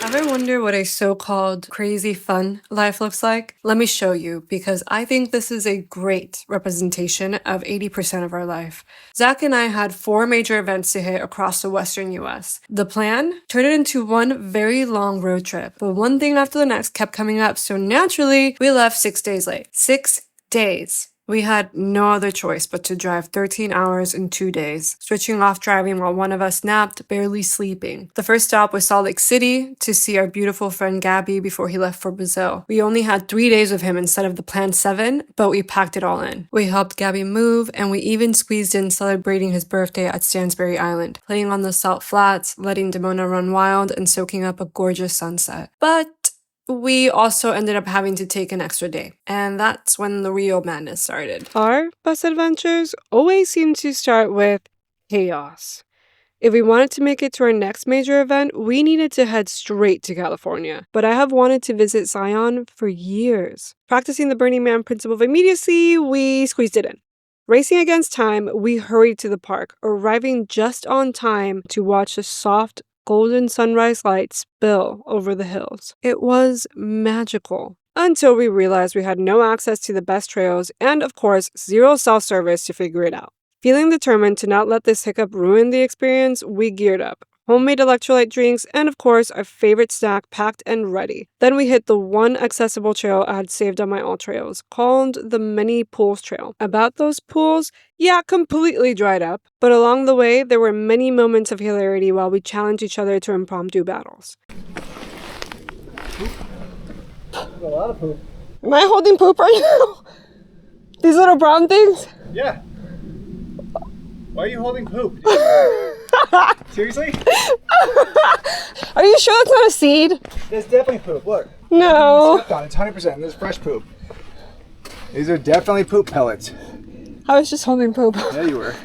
Ever wonder what a so-called crazy fun life looks like? Let me show you, because I think this is a great representation of 80% of our life. Zach and I had 4 major events to hit across the western US. The plan? Turn it into one very long road trip, but one thing after the next kept coming up, so naturally, we left 6 days late. 6 days. We had no other choice but to drive 13 hours in 2 days, switching off driving while one of us napped, barely sleeping. The first stop was Salt Lake City to see our beautiful friend Gabby before he left for Brazil. We only had 3 days with him instead of the planned 7, but we packed it all in. We helped Gabby move, and we even squeezed in celebrating his birthday at Stansbury Island, playing on the salt flats, letting Demona run wild, and soaking up a gorgeous sunset. But we also ended up having to take an extra day, and that's when the real madness started. Our bus adventures always seem to start with chaos. If we wanted to make it to our next major event, we needed to head straight to California. But I have wanted to visit Zion for years. Practicing the Burning Man principle of immediacy, we squeezed it in. Racing against time, we hurried to the park, arriving just on time to watch the soft golden sunrise light spill over the hills. It was magical. Until we realized we had no access to the best trails and, of course, zero self-service to figure it out. Feeling determined to not let this hiccup ruin the experience, we geared up. Homemade electrolyte drinks, and of course, our favorite snack packed and ready. Then we hit the one accessible trail I had saved on my all trails, called the Many Pools Trail. About those pools, yeah, completely dried up, but along the way, there were many moments of hilarity while we challenged each other to impromptu battles. A lot of poop. Am I holding poop right now? These little brown things? Yeah. Why are you holding poop? Seriously? Are you sure it's not a seed? There's definitely poop. Look. No. It's 100%. There's fresh poop. These are definitely poop pellets. I was just holding poop. Yeah, you were.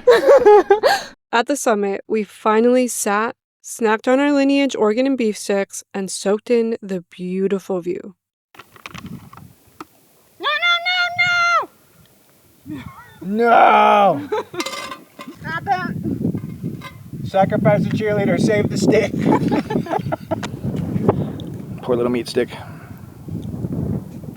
At the summit, we finally sat, snacked on our lineage organ and beef sticks, and soaked in the beautiful view. No! Stop it! Sacrifice the cheerleader, save the stick. Poor little meat stick.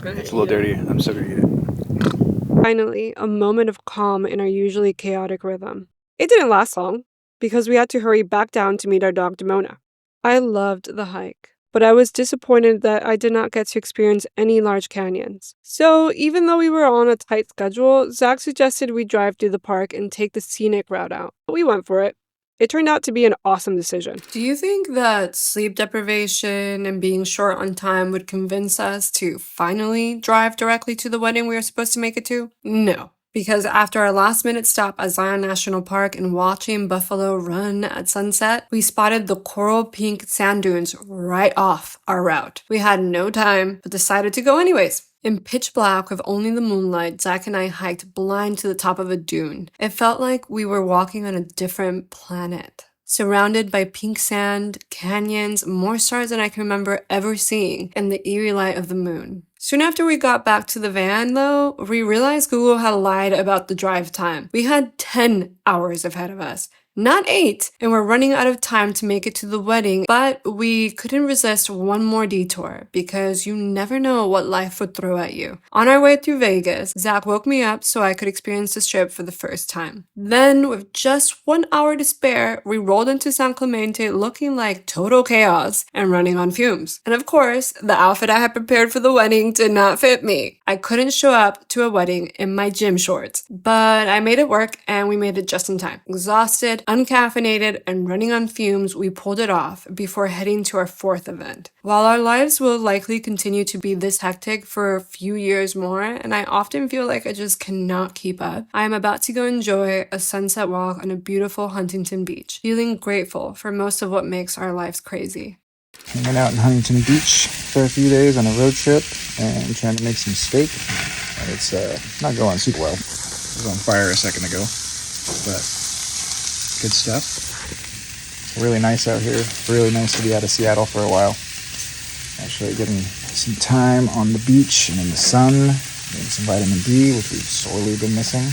It's a little dirty. I'm still gonna eat it. Finally, a moment of calm in our usually chaotic rhythm. It didn't last long, because we had to hurry back down to meet our dog Demona. I loved the hike, but I was disappointed that I did not get to experience any large canyons. So even though we were on a tight schedule, Zach suggested we drive through the park and take the scenic route out. We went for it. It turned out to be an awesome decision. Do you think that sleep deprivation and being short on time would convince us to finally drive directly to the wedding we were supposed to make it to? No. Because after our last-minute stop at Zion National Park and watching buffalo run at sunset, we spotted the coral pink sand dunes right off our route. We had no time, but decided to go anyways. In pitch black with only the moonlight, Zach and I hiked blind to the top of a dune. It felt like we were walking on a different planet. Surrounded by pink sand, canyons, more stars than I can remember ever seeing, and the eerie light of the moon. Soon after we got back to the van, though, we realized Google had lied about the drive time. We had 10 hours ahead of us, not 8, and we're running out of time to make it to the wedding, but we couldn't resist one more detour because you never know what life would throw at you. On our way through Vegas, Zach woke me up so I could experience the strip for the first time. Then, with just 1 hour to spare, we rolled into San Clemente looking like total chaos and running on fumes. And of course, the outfit I had prepared for the wedding did not fit me. I couldn't show up to a wedding in my gym shorts, but I made it work and we made it just in time. Exhausted, uncaffeinated, and running on fumes, we pulled it off before heading to our 4th event. While our lives will likely continue to be this hectic for a few years more, and I often feel like I just cannot keep up, I am about to go enjoy a sunset walk on a beautiful Huntington beach, feeling grateful for most of what makes our lives crazy. Hanging out in Huntington Beach for a few days on a road trip and trying to make some steak. It's not going super well. It was on fire a second ago, but good stuff. Really nice out here. Really nice to be out of Seattle for a while. Actually getting some time on the beach and in the sun, getting some vitamin D, which we've sorely been missing,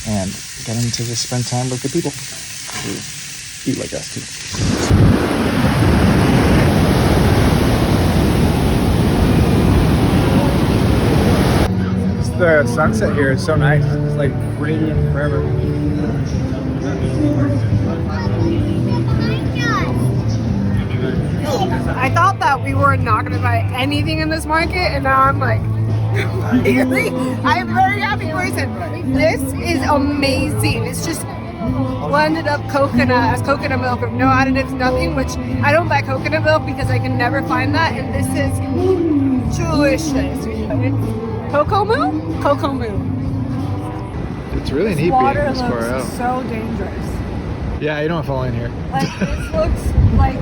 and getting to just spend time with good people who eat like us too. the sunset here is so nice. It's like radiant forever. I thought that we were not going to buy anything in this market, and now I'm like, really? I'm a very happy person. This is amazing. It's just blended up coconut as coconut milk with no additives, nothing, which I don't buy coconut milk because I can never find that, and this is delicious. Cocoa milk? Cocoa milk. It's really neat being this far out. So dangerous. Yeah, you don't fall in here. Like, this looks like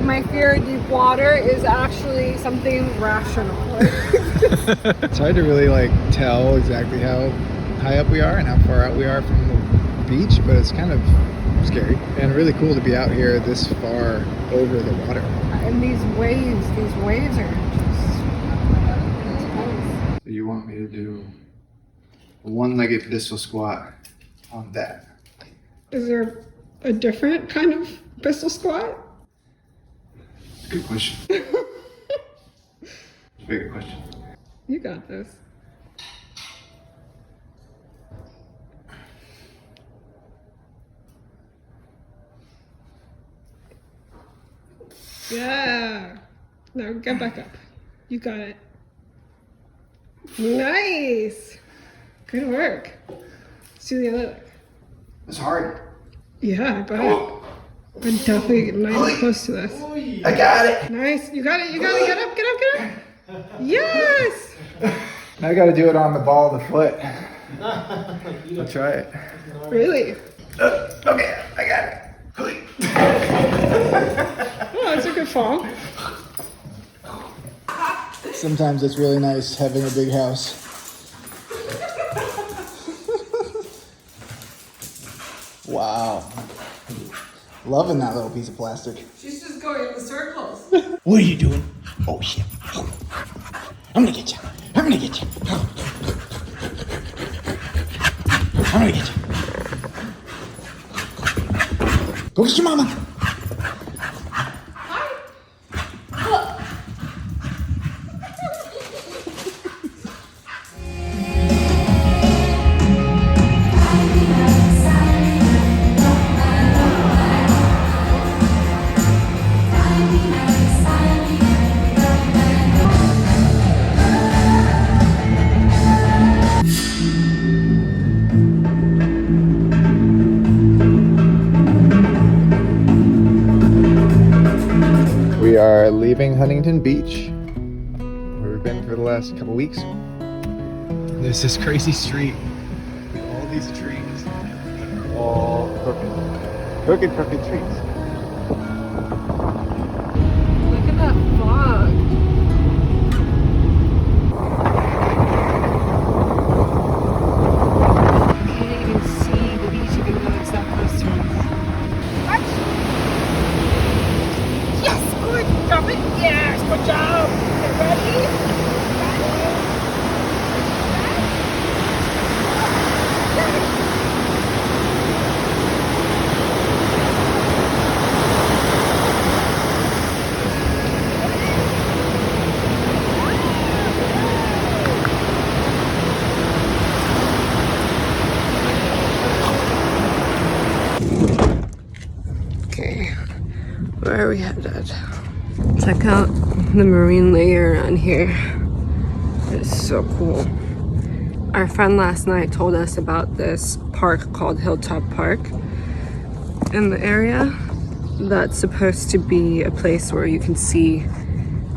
my fear of deep water is actually something rational. It's hard to really like tell exactly how high up we are and how far out we are from the beach, but it's kind of scary and really cool to be out here this far over the water. And these waves are just intense. So you want me to do a one-legged pistol squat on that? Is there a different kind of pistol squat? Good question. Very good question. You got this. Yeah. Now get back up. You got it. Nice. Good work. Let's do the other leg. It's hard. Yeah, I bet. I'm definitely not even close to this. I got it. Nice. You got it. You got it. Get up. Get up. Get up. Yes. Now I got to do it on the ball of the foot. I'll try it. Really? Okay, I got it. Oh, that's a good fall. Sometimes it's really nice having a big house. Wow. Loving that little piece of plastic. She's just going in circles. What are you doing? Oh shit. I'm gonna get you. I'm gonna get you. I'm gonna get you. Go get your mama. We are leaving Huntington Beach, where we've been for the last couple weeks. There's this crazy street with all these trees that are all crooked trees. Look at that fog. You can't even see the beach even though it's that close to us. What? Yes, good. Drop it. Yes, good job. Okay, ready? Okay, where are we headed? Check out the marine layer around here. It's so cool. Our friend last night told us about this park called Hilltop Park in the area. That's supposed to be a place where you can see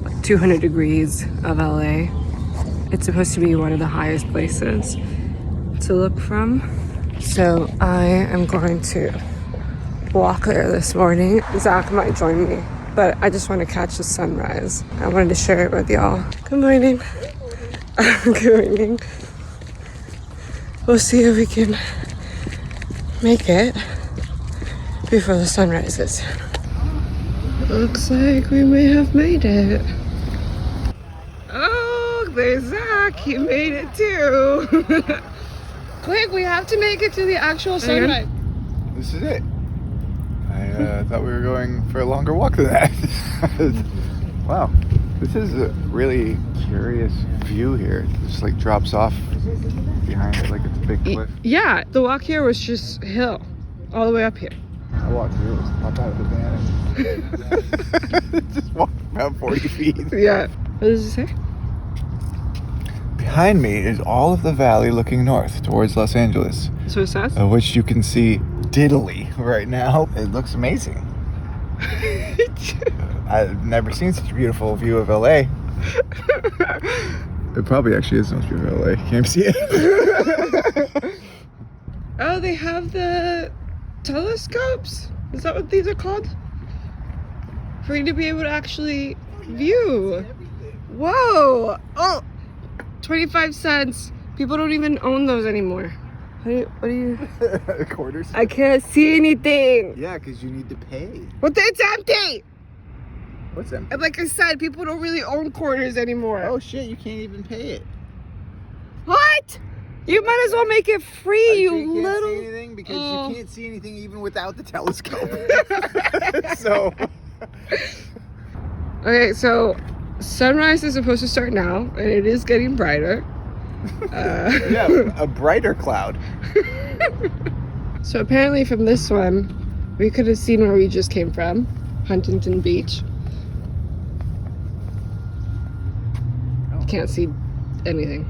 like 200 degrees of LA. It's supposed to be one of the highest places to look from. So I am going to walk there this morning. Zach might join me, but I just want to catch the sunrise. I wanted to share it with y'all. Good morning. Good morning. We'll see if we can make it before the sun rises. Looks like we may have made it. Oh, there's Zach. He made it too. Quick, we have to make it to the actual sunrise. This is it. I thought we were going for a longer walk than that. Wow. This is a really curious view here. It just like drops off behind it like it's a big cliff. Yeah, the walk here was just hill all the way up here. I walked through, popped out of the van. Just walked about 40 feet. Yeah. What does it say? Behind me is all of the valley looking north towards Los Angeles. That's what it says? Which you can see diddly right now. It looks amazing. I've never seen such a beautiful view of LA. It probably actually is the most beautiful LA. Can't see it. Oh, they have the telescopes? Is that what these are called? For you to be able to actually view. Whoa! Oh! 25 cents. People don't even own those anymore. What do you... Quarters? I can't see anything. Yeah, because you need to pay. Well, it's empty! What's empty? And like I said, people don't really own quarters anymore. Oh shit, you can't even pay it. What? You might as well make it free, you can't little... see anything because you can't see anything even without the telescope. So... Okay, so sunrise is supposed to start now, and it is getting brighter. Yeah, a brighter cloud. So apparently from this one, we could have seen where we just came from, Huntington Beach. Oh. Can't see anything.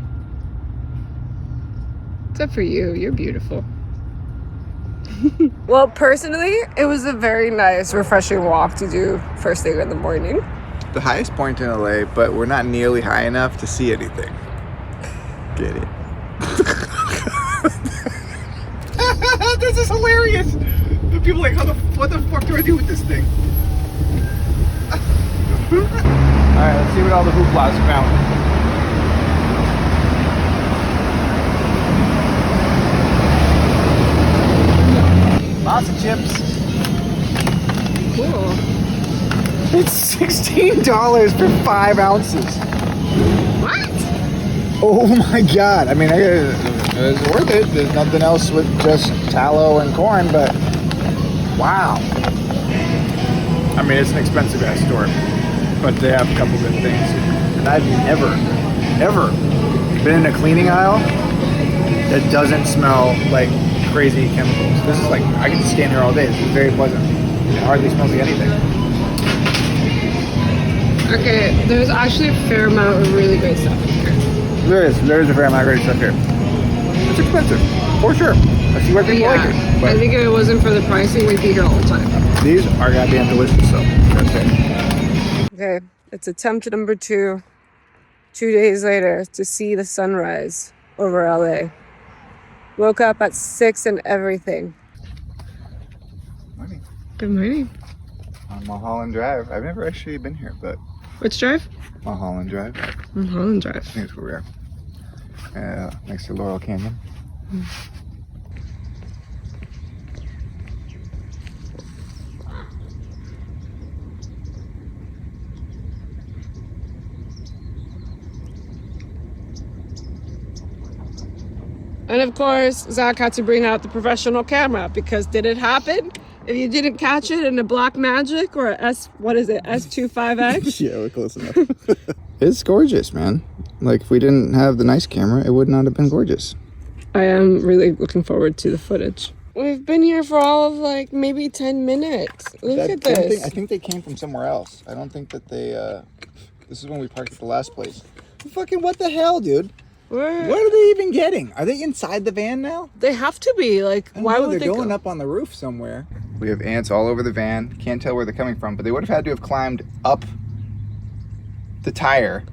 Except for you, you're beautiful. Well, personally, it was a very nice, refreshing walk to do first thing in the morning. The highest point in LA, but we're not nearly high enough to see anything. Get it? This is hilarious. The people are like, what the fuck do I do with this thing? Alright, let's see what all the hooplas about. Lots of chips. Cool. It's $16 for 5 ounces. What? Oh my god. I mean, it's worth it. There's nothing else with just tallow and corn, but wow. I mean, it's an expensive ass store, but they have a couple good things. And I've never been in a cleaning aisle that doesn't smell like crazy chemicals. This is like, I can just stand here all day. This is very pleasant. It hardly smells like anything. Okay, there's actually a fair amount of really great stuff here. There is a fair amount of great stuff here. It's expensive, for sure. I see why people like it. But I think if it wasn't for the pricing, we'd be here all the time. these are goddamn delicious, though. Okay. Okay, it's attempt number 2, 2 days later, to see the sunrise over LA. Woke up at 6 and everything. Morning. Good morning. On Mulholland Drive. I've never actually been here, but Which drive? Mulholland Drive. Mulholland Drive. I think that's where we are. Next to Laurel Canyon. And of course, Zach had to bring out the professional camera because did it happen? If you didn't catch it in a Black Magic or a S25X? Yeah, we're close enough. It's gorgeous, man. Like, if we didn't have the nice camera, it would not have been gorgeous. I am really looking forward to the footage. We've been here for all of like maybe 10 minutes. Look at this. I think they came from somewhere else. I don't think that they, this is when we parked at the last place. Fucking what the hell, dude? What are they even getting? Are they inside the van now? They have to be. Like, why would they They're going up on the roof somewhere. We have ants all over the van. Can't tell where they're coming from, but they would have had to have climbed up the tire,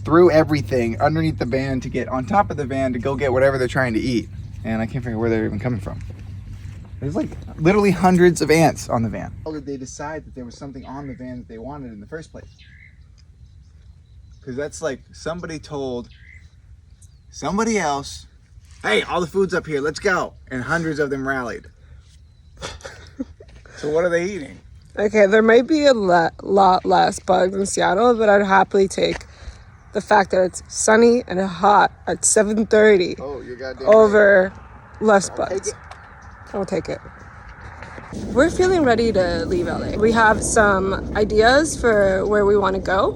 through everything, underneath the van to get on top of the van to go get whatever they're trying to eat. And I can't figure where they're even coming from. There's like literally hundreds of ants on the van. How did they decide that there was something on the van that they wanted in the first place? Because that's like somebody told somebody else, hey, all the food's up here, let's go. And hundreds of them rallied. So what are they eating? Okay, there might be a lot less bugs in Seattle, but I'd happily take the fact that it's sunny and hot at 7:30 over less bugs. I'll take it. We're feeling ready to leave LA. We have some ideas for where we want to go,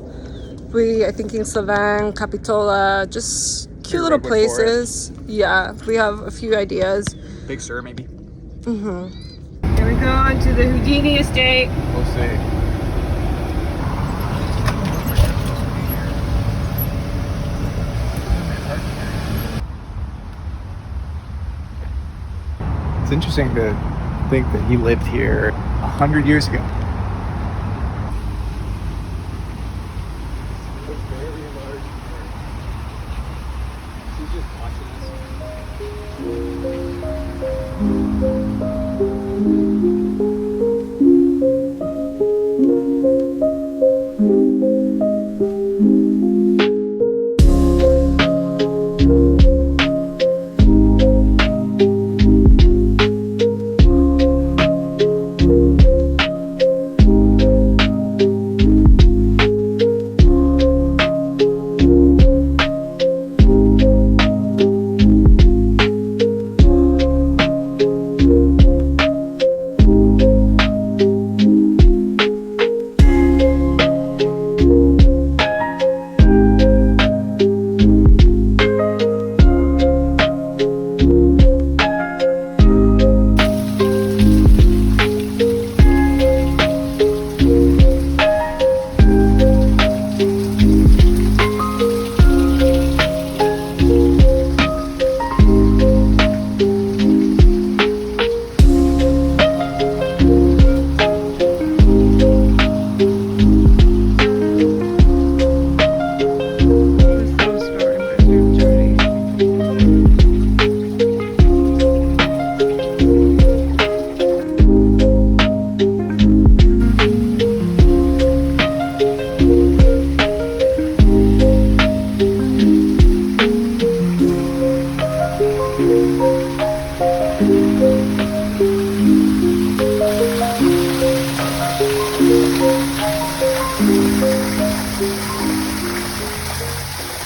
We are thinking Solvang, Capitola, just cute little places. Yeah, we have a few ideas. Big Sur, maybe. Here we go on to the Houdini estate. We'll see. It's interesting to think that he lived here 100 years ago.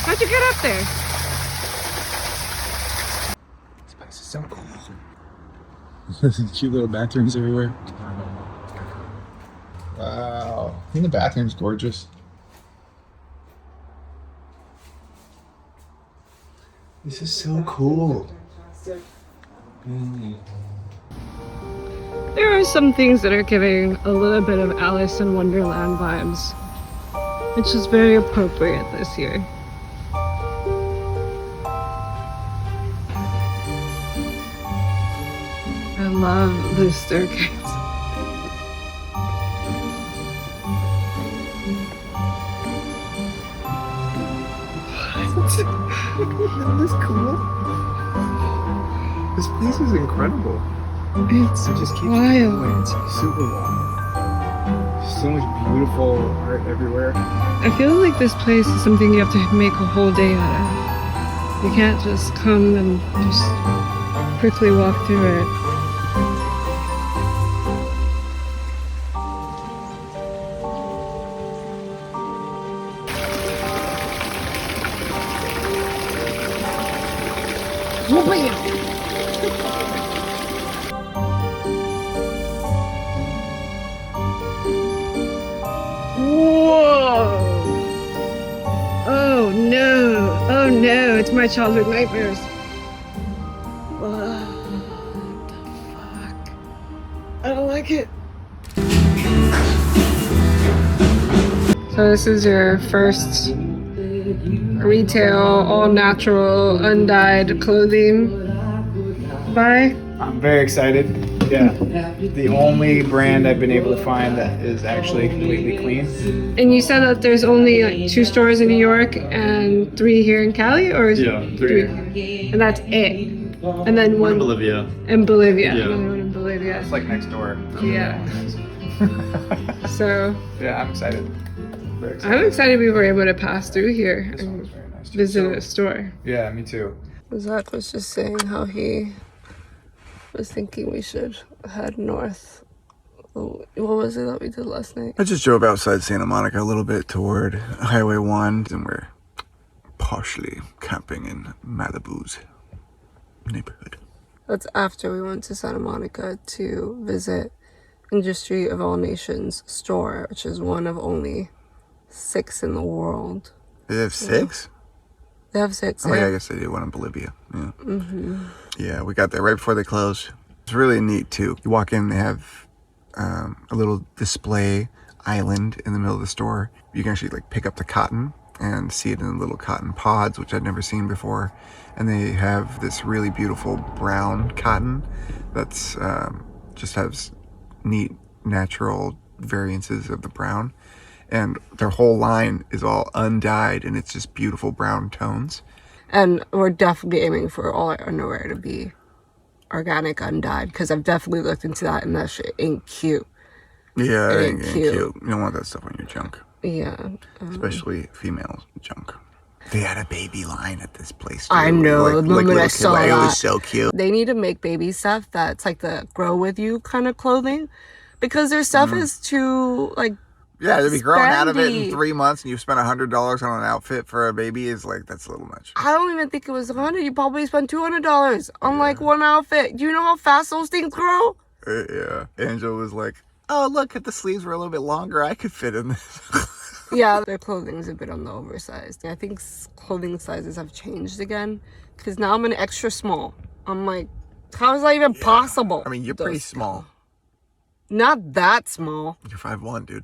How'd you get up there? This place is so cool. There's cute little bathrooms everywhere. Wow. I think the bathroom's gorgeous. This is so cool. There are some things that are giving a little bit of Alice in Wonderland vibes, which is very appropriate this year. I love this staircase. Isn't this cool? This place is incredible. It's It just keeps wild. going. It's super long. So much beautiful art everywhere. I feel like this place is something you have to make a whole day out of. You can't just come and just quickly walk through it. Whoa! Oh no! Oh no! It's my childhood nightmares. What the fuck? I don't like it. So this is your first retail, all natural, undyed clothing buy? I'm very excited. Yeah. The only brand I've been able to find that is actually completely clean. And you said that there's only like 2 stores in New York and 3 here in Cali, or is it 3? And that's it. And then one in Bolivia. in Bolivia. Yeah. Another one in Bolivia. It's like next door. Yeah. So Yeah, I'm excited. Very excited. I'm excited we were able to pass through here This one and was very nice too. visit So- a store. Yeah, me too. Zach was just saying how he was thinking we should head north. What was it that we did last night? I just drove outside Santa Monica a little bit toward Highway 1, and we're partially camping in Malibu's neighborhood. That's after we went to Santa Monica to visit Industry of All Nations store, which is one of only 6 in the world. They have 6? They have 6. Oh, yeah, I guess they did one in Bolivia. Yeah. Mm-hmm. Yeah, we got there right before they closed. It's really neat, too. You walk in, they have a little display island in the middle of the store. You can actually like pick up the cotton and see it in little cotton pods, which I'd never seen before. And they have this really beautiful brown cotton that's just has neat natural variances of the brown. And their whole line is all undyed, and it's just beautiful brown tones. And we're definitely aiming for all our underwear to be organic, undyed, because I've definitely looked into that, and that shit ain't cute. Yeah, it ain't cute. You don't want that stuff on your junk. Yeah. Especially female junk. They had a baby line at this place, too. I know. The moment I saw that. It was so cute. They need to make baby stuff that's like the grow with you kind of clothing, because their stuff is too, like, yeah, to be growing out of it in 3 months and you spent $100 on an outfit for a baby is like, that's a little much. I don't even think it was $100. You probably spent $200 on like one outfit. Do you know how fast those things grow? Yeah. Angel was like, oh, look, if the sleeves were a little bit longer, I could fit in this. Yeah, their clothing is a bit on the oversized. I think clothing sizes have changed again, because now I'm an extra small. I'm like, how is that even possible? I mean, you're pretty small. Not that small. You're 5'1", dude.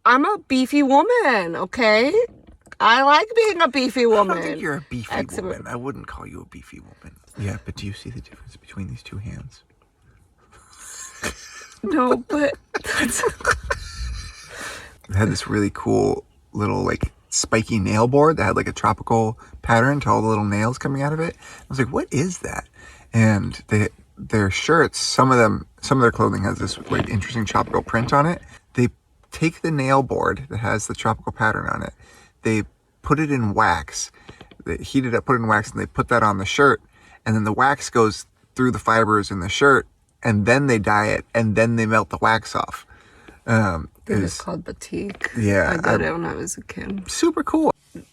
I'm a beefy woman, okay? I like being a beefy woman. I don't think you're a beefy woman. I wouldn't call you a beefy woman. Yeah, but do you see the difference between these two hands? No, but It had this really cool little like spiky nail board that had like a tropical pattern to all the little nails coming out of it. I was like, what is that? And their shirts, some of their clothing has this like interesting tropical print on it. They take the nail board that has the tropical pattern on it. They put it in wax. They heat it up, put it in wax, and they put that on the shirt. And then the wax goes through the fibers in the shirt, and then they dye it, and then they melt the wax off. it's called batik. Yeah. I did it when I was a kid. Super cool.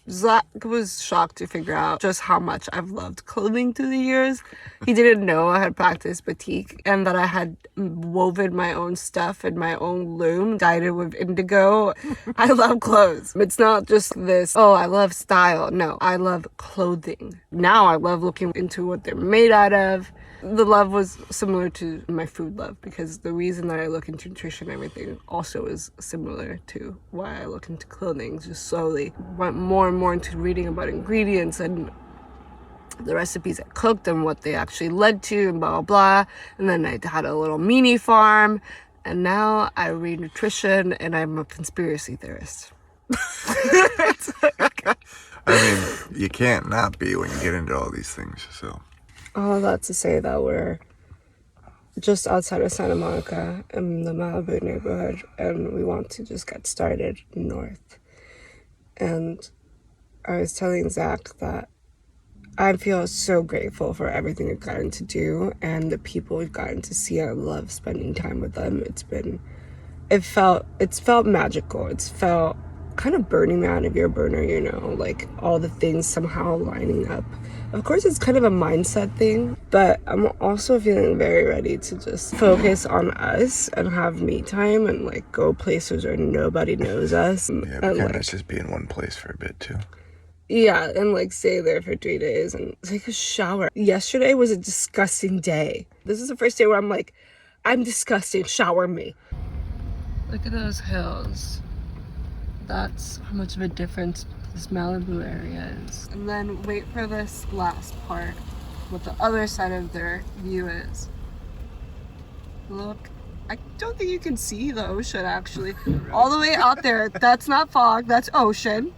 Zach was shocked to figure out just how much I've loved clothing through the years. He didn't know I had practiced batik and that I had woven my own stuff in my own loom, dyed it with indigo. I love clothes. It's not just this, oh, I love style. No, I love clothing. Now I love looking into what they're made out of. The love was similar to my food love, because the reason that I look into nutrition and everything also is similar to why I look into clothing. Just slowly went more and more into reading about ingredients and the recipes I cooked and what they actually led to and blah, blah, blah. And then I had a little mini farm. And now I read nutrition and I'm a conspiracy theorist. I mean, you can't not be when you get into all these things, so... All that to say that we're just outside of Santa Monica in the Malibu neighborhood, and we want to just get started north. And I was telling Zach that I feel so grateful for everything we've gotten to do and the people we've gotten to see. I love spending time with them. It's felt magical. It's felt kind of Burning Man if you're a burner, you know, like all the things somehow lining up. Of course, it's kind of a mindset thing, but I'm also feeling very ready to just focus on us and have me time and like go places where nobody knows us. Yeah, but kind of just be in one place for a bit too. Yeah, and like stay there for 3 days and take a shower. Yesterday was a disgusting day. This is the first day where I'm like, I'm disgusting, shower me. Look at those hills. That's how much of a difference this Malibu area is. And then wait for this last part, what the other side of their view is. Look, I don't think you can see the ocean actually. All the way out there, that's not fog, that's ocean.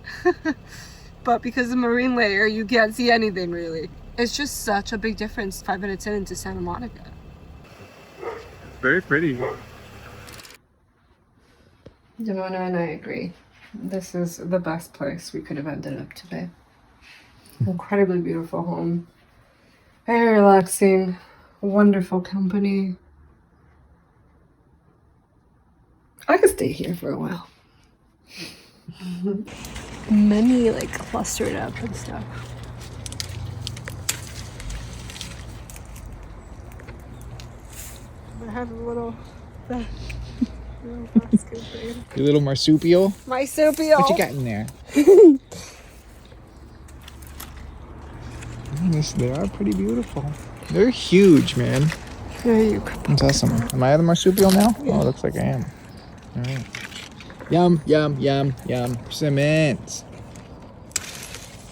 But because of the marine layer, you can't see anything really. It's just such a big difference 5 minutes into Santa Monica. Very pretty. Demona and I agree. This is the best place we could have ended up today. Incredibly beautiful home. Very relaxing. Wonderful company. I could stay here for a while. Many like clustered up and stuff. I have a little No housekeeping. Your little marsupial? Marsupial. What you got in there? Yes, they are pretty beautiful. They're huge, man. There you go. That's awesome. Am I the marsupial now? Yeah. Oh, it looks like I am. All right. Yum, yum, yum, yum. Cement.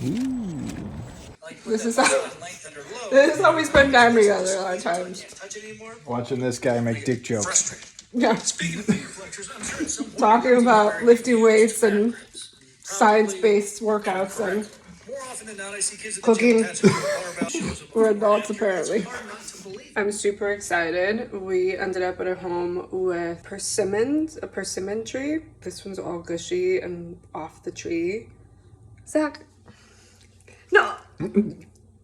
Ooh. This is how we spend time together a lot of times. Watching this guy make dick jokes. Yeah. Talking about lifting weights and science-based workouts and cooking. We're adults apparently. I'm super excited. We ended up at a home with persimmons, a persimmon tree. This one's all gushy and off the tree. Zach. No.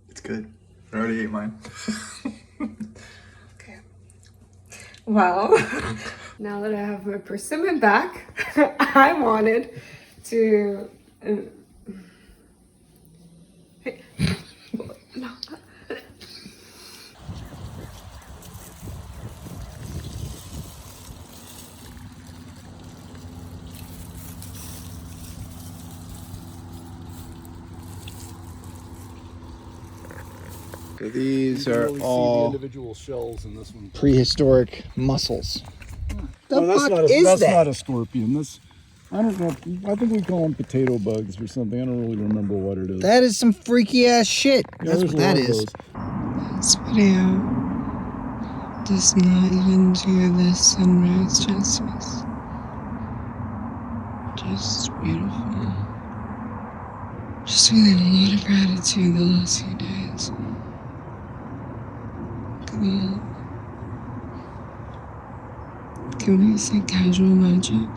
It's good. I already ate mine. Okay. Well, now that I have my persimmon back, I wanted to. Hey. No. So these You can are really see the all individual shells in this one. prehistoric mussels. Well, The fuck that's is that? not a scorpion. I don't know. I think we call them potato bugs or something. I don't really remember what it is. That is some freaky ass shit. Yeah, That's there's what a lot that of is. those. This video does not even do the sunrise justice. Just beautiful. Just feeling a lot of gratitude the last few days. Can we say casual magic?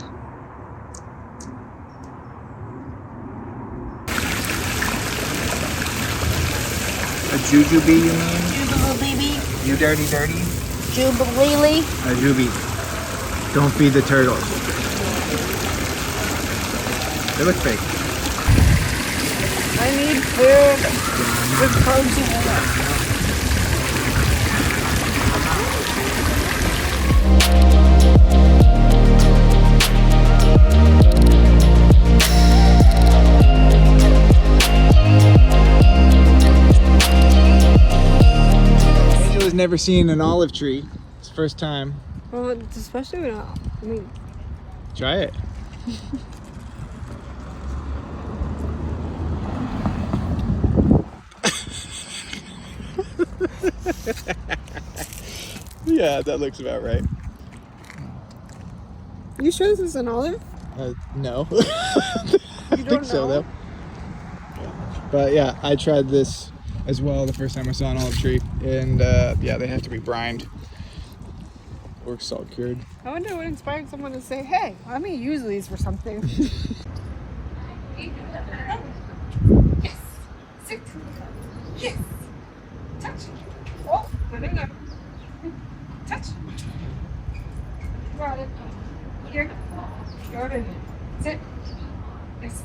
A jujube, you mean? Jubilee baby. You dirty. Jubilee. A jubi. Don't feed the turtles. They look fake. I need food with protein in it. Angel has never seen an olive tree. It's the first time. Well, especially when I mean, Try it. Yeah, that looks about right. you sure this is an olive? No. You I think so, though. But yeah, I tried this as well the first time I saw an olive tree. And yeah, they have to be brined or salt cured. I wonder what inspired someone to say, hey, let me use these for something. Yes. Sit. Yes. Touch. Oh, putting up. Touch. Got it. Here. Got it. Sit. Yes.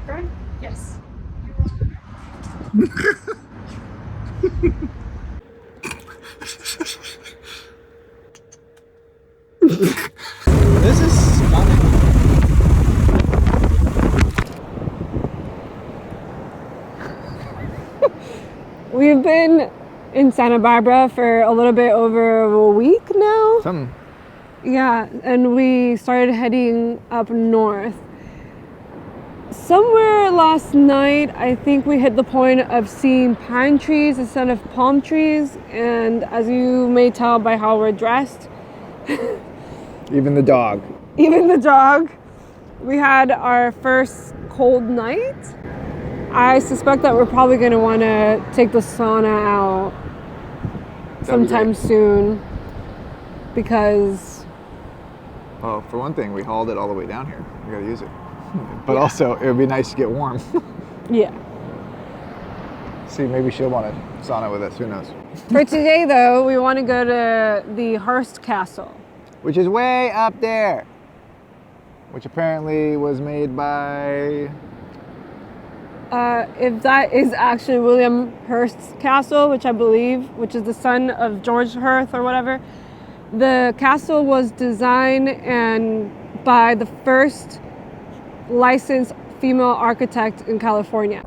Turn. Yes. This is stunning. We've been in Santa Barbara for a little bit over a week now. Something. Yeah, and we started heading up north. Somewhere last night, I think we hit the point of seeing pine trees instead of palm trees. And as you may tell by how we're dressed, Even the dog. even the dog, we had our first cold night. I suspect that we're probably going to want to take the sauna out sometime soon because Well, for one thing, we hauled it all the way down here. We gotta use it. But also, it would be nice to get warm. yeah. See, maybe she'll want to sauna with us. Who knows? For today though, we want to go to the Hearst Castle. Which is way up there. Which apparently was made by... If that is actually William Hearst's castle, which I believe, which is the son of George Hearst or whatever, The castle was designed and by the first licensed female architect in California.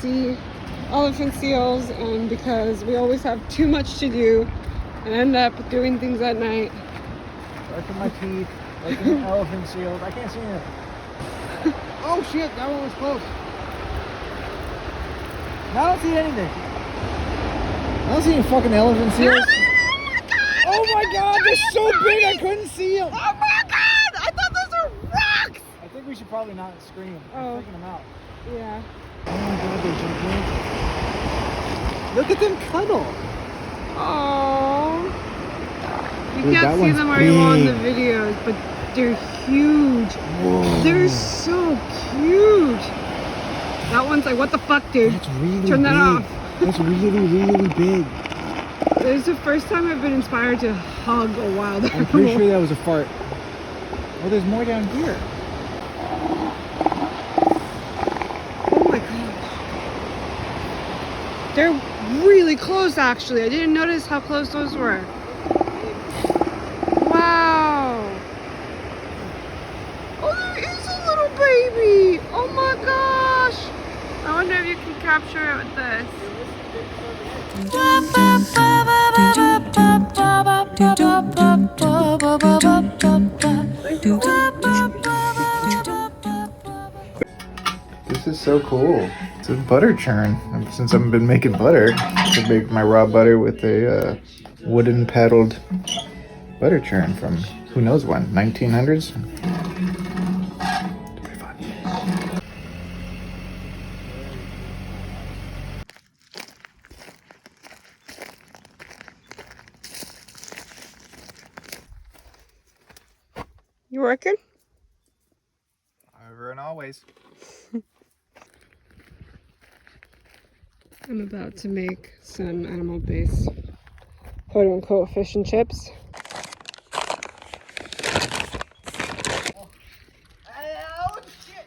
See elephant seals, and because we always have too much to do and end up doing things at night. Brushing my teeth, looking at elephant seals. I can't see anything. Oh shit, that one was close. No, I don't see anything. I don't see any fucking elephant seals. Oh my god, they're so big I couldn't see them. Oh my god! I thought those were rocks! I think we should probably not scream. I'm freaking them out. Yeah. Oh my god, they're gigantic. Look at them cuddle. Oh. You Dude, can't that see one's them very well in the big. videos, but they're huge. Whoa. They're so cute. That one's like, what the fuck, dude? That's really Turn that big. off. That's really, really big. This is the first time I've been inspired to hug a wild animal. I'm pretty sure that was a fart. Oh, there's more down here. Oh my gosh. They're really close, actually. I didn't notice how close those were. Wow. Oh, there is a little baby. Oh my gosh. I wonder if you can capture it with this. This is so cool. It's a butter churn. Since I've been making butter, to make my raw butter with a wooden paddled butter churn from who knows when, 1900s? It'll be fun. You working? Ever and always. I'm about to make some animal-based quote-unquote fish and chips. Oh shit!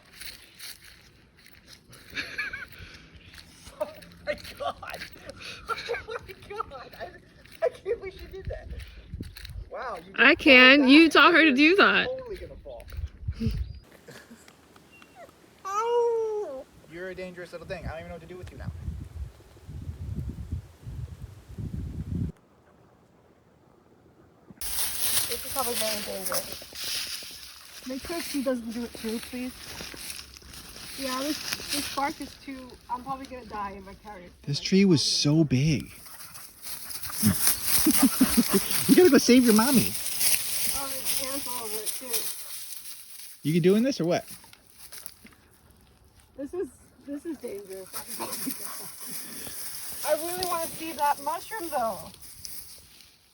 Oh my god! Oh my god! I can't believe she did that. Wow. I can. You taught her to do that. Totally gonna fall. Oh! You're a dangerous little thing. I don't even know what to do with you now. This is probably very dangerous. Make sure she doesn't do it too, please. Yeah, this bark is too... I'm probably gonna die if I carry it. This tree was so big. You gotta go save your mommy. Oh, there's ants all over it too. You doing this or what? This is dangerous. Oh my God. I really want to see that mushroom though.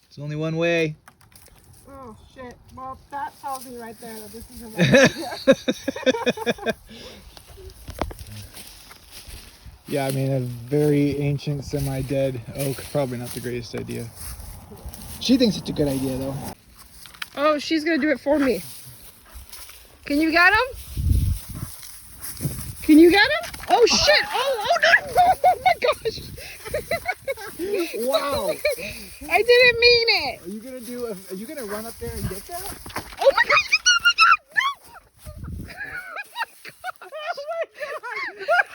There's only one way. Oh shit. Well, that tells me right there that this is a bad idea. Yeah, I mean, a very ancient, semi-dead oak. Probably not the greatest idea. She thinks it's a good idea, though. Oh, she's gonna do it for me. Can you get him? Can you get him? Oh shit! Oh no! Oh my gosh! Wow. I didn't mean it. Are you gonna do? Are you gonna run up there and get that? Oh my gosh!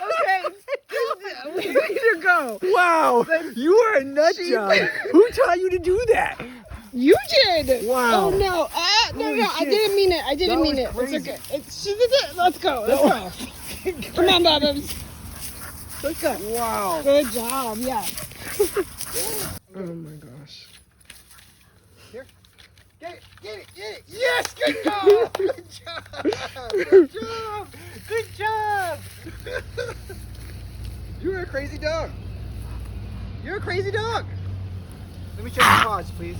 Okay, we need to go. Wow. You are a nut job. Who taught you to do that? You did. Wow. Oh no! No! Holy I shit. didn't mean it. I didn't That mean was it. crazy. It's okay. Let's go. Let's go. Come on, Bubbles. Let's go. Wow. Good job. Yeah. Oh my gosh. Here. Get it. Get it. Get it. Yes. Good job. Good job. Good job. Good job. You're a crazy dog. You're a crazy dog. Let me check your paws, please.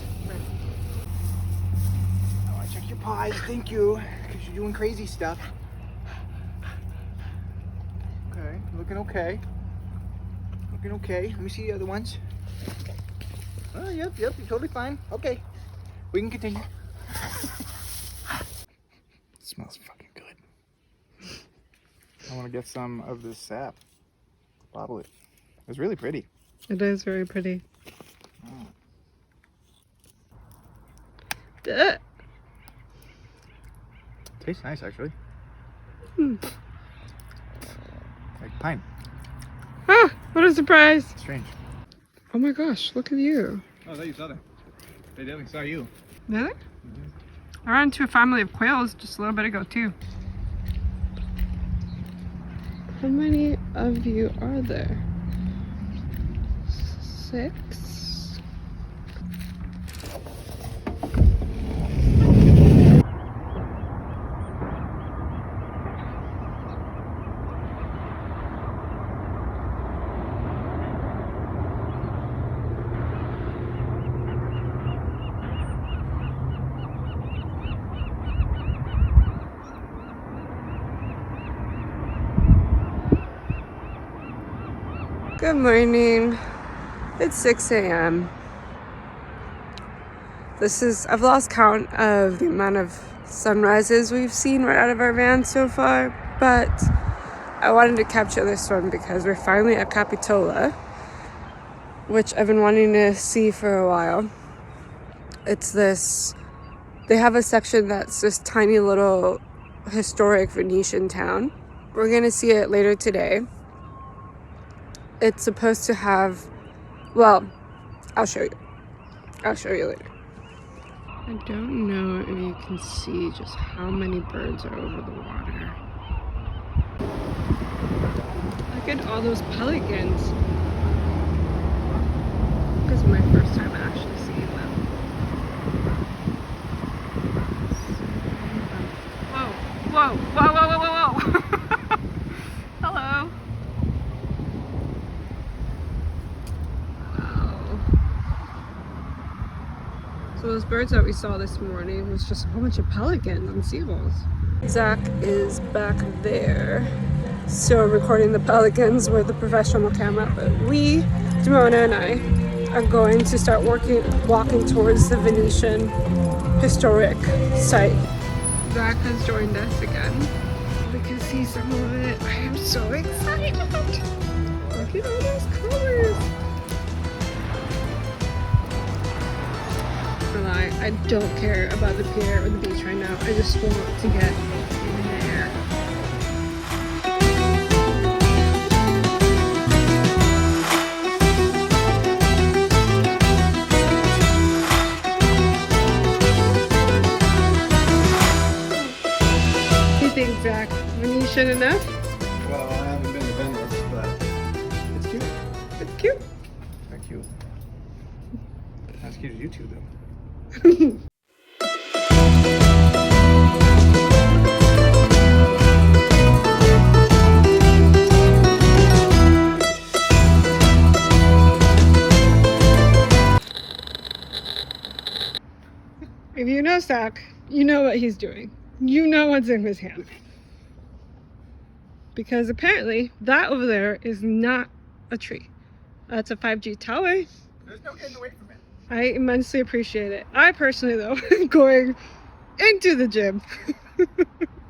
Oh, I checked your paws. Thank you. Because you're doing crazy stuff. Okay. Looking okay. Looking okay. Let me see the other ones. Oh, yep. You're totally fine. Okay. We can continue. It smells fucking good. I want to get some of this sap. Bottle it. It's really pretty. It is very pretty. Oh. Tastes nice, actually. Like pine. Ah, what a surprise. Strange. Oh my gosh, look at you. Oh, I thought you saw them. They definitely saw you. Really? I ran into a family of quails just a little bit ago too. How many of you are there? 6? Good morning. It's 6 a.m. I've lost count of the amount of sunrises we've seen right out of our van so far, but I wanted to capture this one because we're finally at Capitola, which I've been wanting to see for a while. They have a section that's this tiny little historic Venetian town. We're gonna see it later today. It's supposed to have, well, I'll show you. I'll show you later. I don't know if you can see just how many birds are over the water. Look at all those pelicans. This is my first time actually seeing them. Whoa, whoa, whoa, whoa, whoa, whoa, whoa. Hello. So those birds that we saw this morning was just a whole bunch of pelicans and seagulls. Zach is back there, so recording the pelicans with the professional camera, but we, Demona and I, are going to start walking towards the Venetian historic site. Zach has joined us again. We can see some of it. I am so excited! Look at all those colors! I don't care about the pier or the beach right now. I just want to get in there. What do you think, Zach? Venetian enough? Well, I haven't been to Venice, but it's cute. It's cute. Very cute. Not as cute as you two, though. If you know Zach, you know what he's doing. You know what's in his hand. Because apparently that over there is not a tree. That's a 5G tower. There's no getting away from it. I immensely appreciate it. I personally, though, am going into the gym.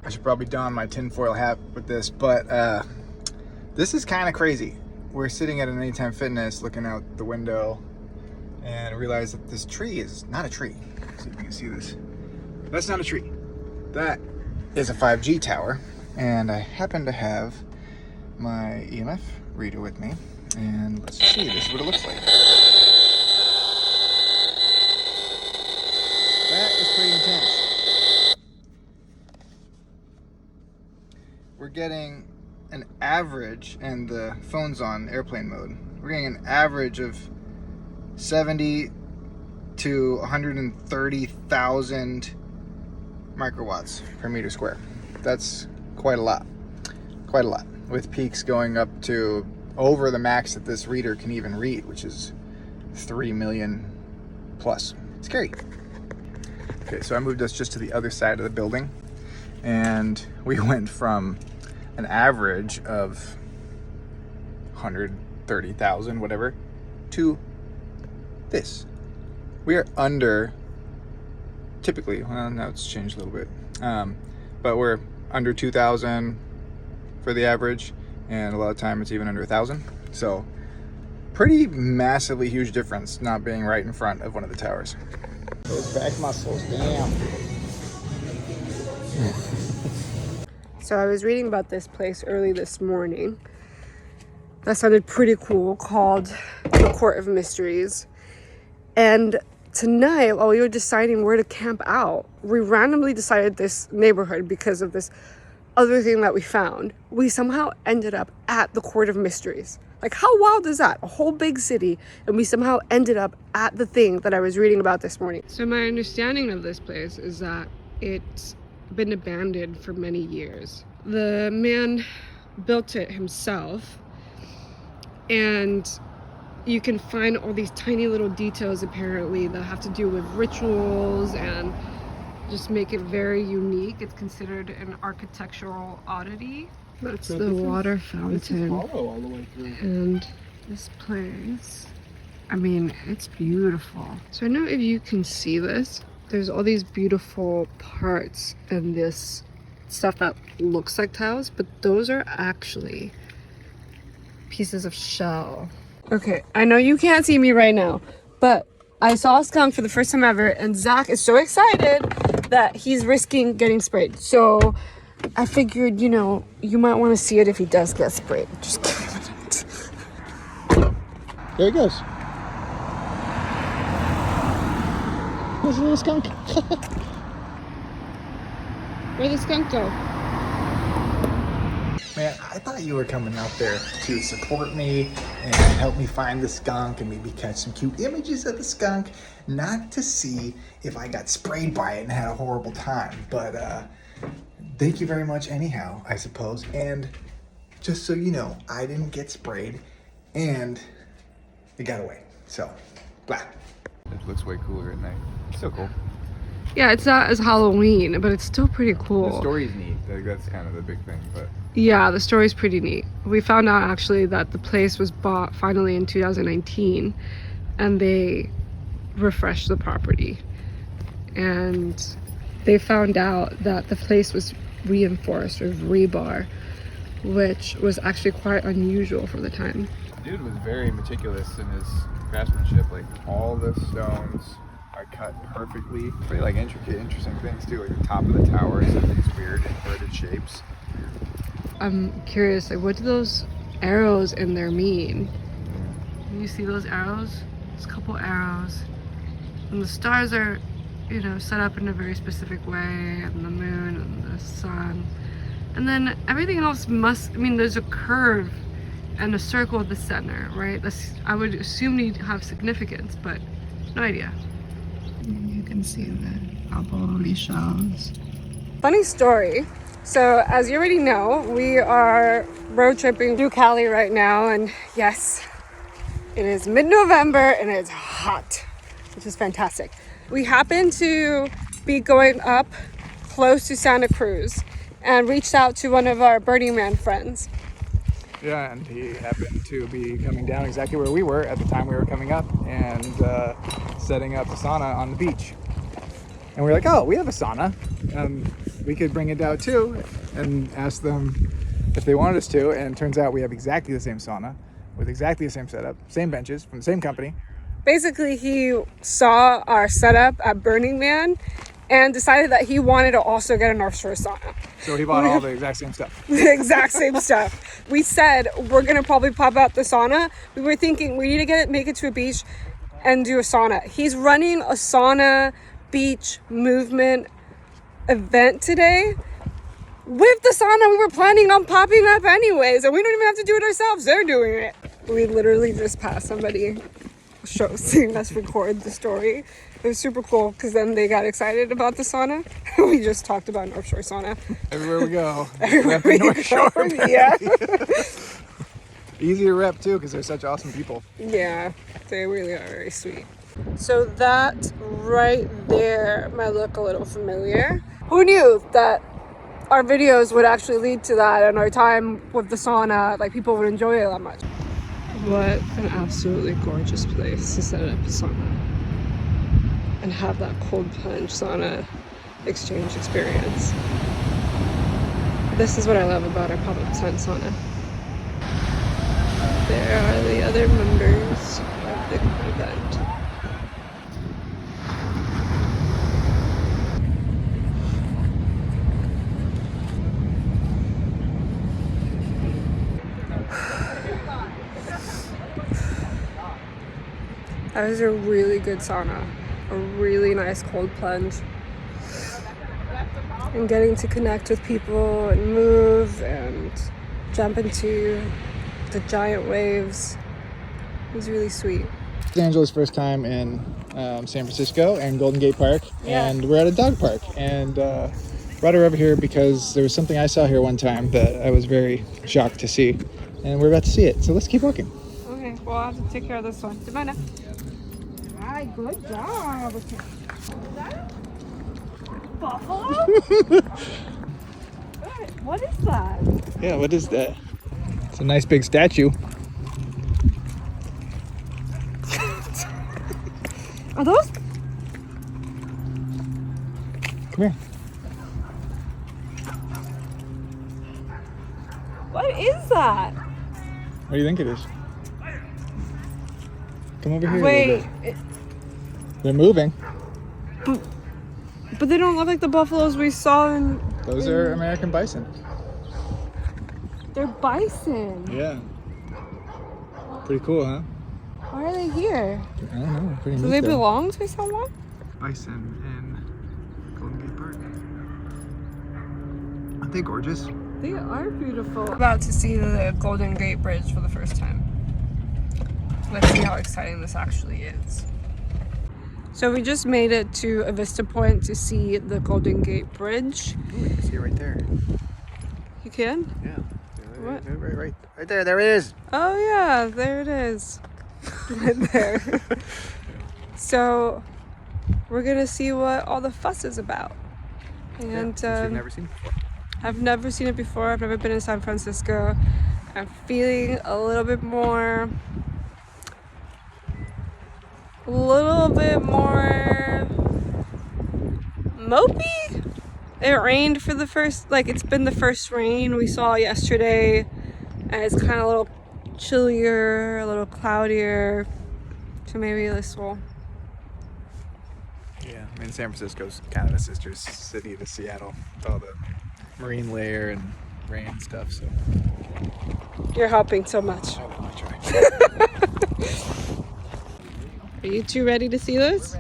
I should probably don my tinfoil hat with this, but this is kind of crazy. We're sitting at an Anytime Fitness looking out the window and realize that this tree is not a tree. Let's see if you can see this. That's not a tree. That is a 5G tower, and I happen to have my EMF reader with me, and let's see, this is what it looks like. That is pretty intense. We're getting an average, and the phone's on airplane mode, we're getting an average of 70 to 130,000 microwatts per meter square. That's quite a lot, with peaks going up to over the max that this reader can even read, which is 3 million plus. Scary. Okay, so I moved us just to the other side of the building, and we went from an average of 130,000 whatever to this. We are under, typically, well, now it's changed a little bit, but we're under 2,000 for the average, and a lot of time it's even under 1,000. So pretty massively huge difference not being right in front of one of the towers. Those back muscles, damn. So I was reading about this place early this morning that sounded pretty cool, called the Court of Mysteries. And tonight, while we were deciding where to camp out, we randomly decided this neighborhood because of this other thing that we found. We somehow ended up at the Court of Mysteries. Like, how wild is that? A whole big city, and we somehow ended up at the thing that I was reading about this morning. So my understanding of this place is that it's been abandoned for many years. The man built it himself, and you can find all these tiny little details apparently that have to do with rituals and just make it very unique. It's considered an architectural oddity. That's the water fountain. All the way through. And this place, I mean, it's beautiful. So I don't know if you can see this. There's all these beautiful parts and this stuff that looks like tiles, but those are actually pieces of shell. Okay, I know you can't see me right now, but I saw a skunk for the first time ever, and Zach is so excited that he's risking getting sprayed. So I figured, you know, you might want to see it if he does get sprayed. Just give it a minute. There he goes. There's a little skunk. Where'd the skunk go? Man, I thought you were coming out there to support me and help me find the skunk and maybe catch some cute images of the skunk, not to see if I got sprayed by it and had a horrible time. But thank you very much anyhow, I suppose. And just so you know, I didn't get sprayed and it got away. So, blah. It looks way cooler at night. Still cool. Yeah, it's not as Halloween, but it's still pretty cool. The story's neat. Like, that's kind of the big thing, but Yeah, the story's pretty neat. We found out actually that the place was bought finally in 2019, and they refreshed the property. And they found out that the place was reinforced with rebar, which was actually quite unusual for the time. the dude was very meticulous in his craftsmanship. Like, all the stones are cut perfectly. Pretty like intricate, interesting things too. Like the top of the tower is in these weird inverted shapes. I'm curious, like, what do those arrows in there mean? You see those arrows? There's a couple arrows. And the stars are, you know, set up in a very specific way, and the moon and the sun. And then everything else must, I mean, there's a curve and a circle at the center, right? That's, I would assume need to have significance, but no idea. You can see the abalone shells. Funny story. So, as you already know, we are road tripping through Cali right now, and yes, it is mid-November and it's hot, which is fantastic. We happen to be going up close to Santa Cruz and reached out to one of our Burning Man friends. Yeah, and he happened to be coming down exactly where we were at the time we were coming up and setting up a sauna on the beach. And we were like, oh, we have a sauna. we could bring it out too and ask them if they wanted us to. And it turns out we have exactly the same sauna with exactly the same setup, same benches from the same company. Basically, he saw our setup at Burning Man and decided that he wanted to also get a North Shore sauna. So he bought all the exact same stuff. The exact same stuff. We said we're gonna probably pop out the sauna. We were thinking we need to make it to a beach and do a sauna. He's running a sauna beach movement event today with the sauna we were planning on popping up anyways, and we don't even have to do it ourselves. They're doing it. We literally just passed somebody seeing us record the story. It was super cool because then they got excited about the sauna. We just talked about North Shore sauna. Everywhere we go. Everywhere Rep the we North Shore. go, yeah. Easy to rep too because they're such awesome people. Yeah, they really are very sweet. So that right there might look a little familiar. Who knew that our videos would actually lead to that, and our time with the sauna, like, people would enjoy it that much. What an absolutely gorgeous place to set up a sauna and have that cold plunge sauna exchange experience. This is what I love about our pop-up tent sauna. There are the other members of the event. That was a really good sauna, a really nice cold plunge. And getting to connect with people and move and jump into the giant waves was really sweet. It's Angela's first time in San Francisco and Golden Gate Park, Yeah. and we're at a dog park, and brought her over here because there was something I saw here one time that I was very shocked to see, and we're about to see it, so let's keep walking. Okay, well, I'll have to take care of this one. Demona. Hi, good job. Is that a buffalo? What is that? Yeah, what is that? It's a nice big statue. Are those? Come here. What is that? What do you think it is? Come over here. Wait, They're moving. but they don't look like the buffaloes we saw in... Those are American bison. They're bison. Yeah. Pretty cool, huh? Why are they here? I don't know. Pretty Do neat, they though. belong to someone? Bison in Golden Gate Park. Aren't they gorgeous? They are beautiful. About to see the Golden Gate Bridge for the first time. Let's see how exciting this actually is. So we just made it to a vista point to see the Golden Gate Bridge. Ooh, you can see it right there. You can? Yeah. What? Right there. There it is. Oh yeah, there it is. Right there. So we're gonna see what all the fuss is about. And Since you've never seen it before. I've never seen it before. I've never been in San Francisco. I'm feeling a little bit more mopey. It rained for the first, it's been the first rain we saw yesterday, and it's kind of a little chillier, a little cloudier, so maybe this will. Yeah, I mean, San Francisco's kind of a sister city to Seattle with all the marine layer and rain and stuff, so You're helping so much. I will try. Are you two ready to see this?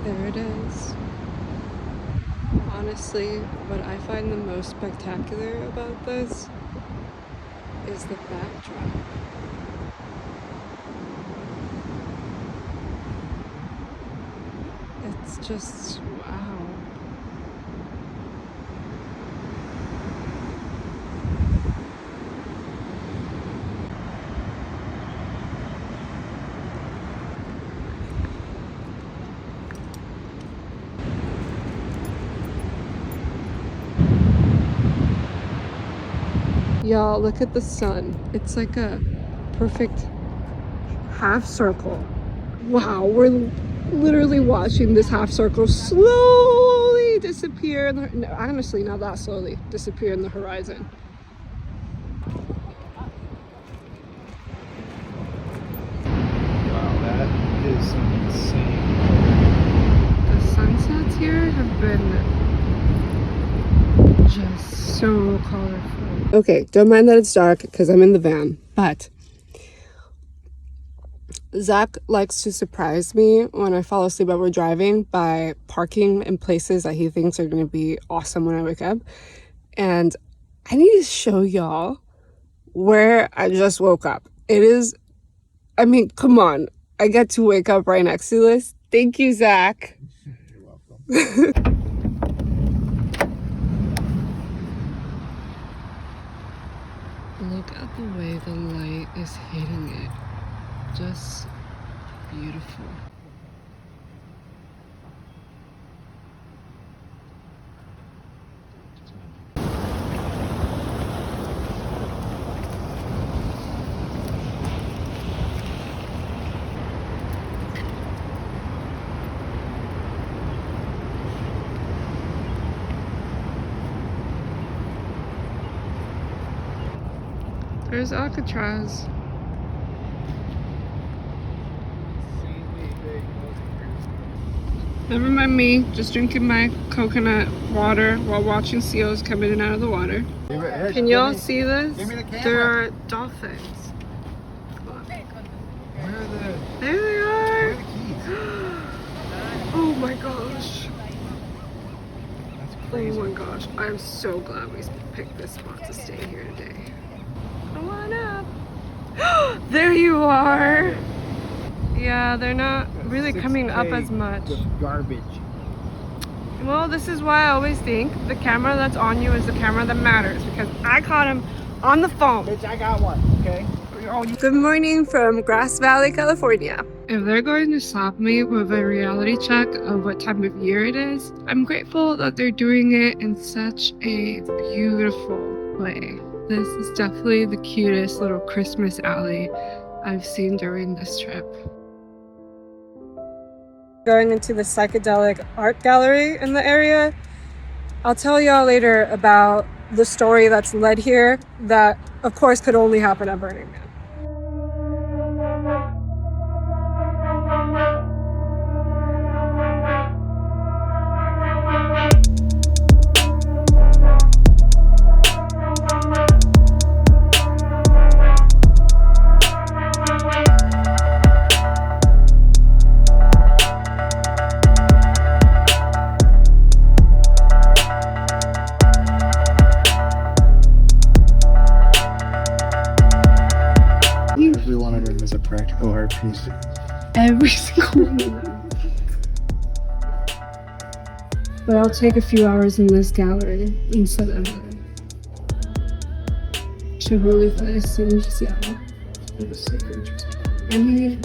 There it is. Honestly, what I find the most spectacular about this is the backdrop. It's just wow. Y'all, look at the sun. It's like a perfect half circle Wow, we're literally watching this half circle slowly disappear in the, no, honestly not that slowly disappear in the horizon. Wow, that is insane. The sunsets here have been just so colorful. Okay, don't mind that it's dark because I'm in the van, but Zach likes to surprise me when I fall asleep while we're driving by parking in places that he thinks are going to be awesome when I wake up. And I need to show y'all where I just woke up. It is, I mean, come on. I get to wake up right next to this. Thank you, Zach. You're welcome. Look at the way the light is hitting it. Just beautiful. There's Alcatraz. Never mind me, just drinking my coconut water while watching seals come in and out of the water. Can y'all see this? There are dolphins. Come on. There they are! Oh my gosh. Oh my gosh. I'm so glad we picked this spot to stay here today. Come on up. There you are! Yeah, they're not really coming up as much. Garbage. Well, this is why I always think the camera that's on you is the camera that matters, because I caught him on the phone. Bitch, I got one, okay? Good morning from Grass Valley, California. If they're going to slap me with a reality check of what time of year it is, I'm grateful that they're doing it in such a beautiful way. This is definitely the cutest little Christmas alley I've seen during this trip. Going into the psychedelic art gallery in the area. I'll tell y'all later about the story that's led here that, of course, could only happen at Burning Man. Every one of them is a practical art piece. Every single one. But I'll take a few hours in this gallery instead of Chivalry Place in Seattle. I mean,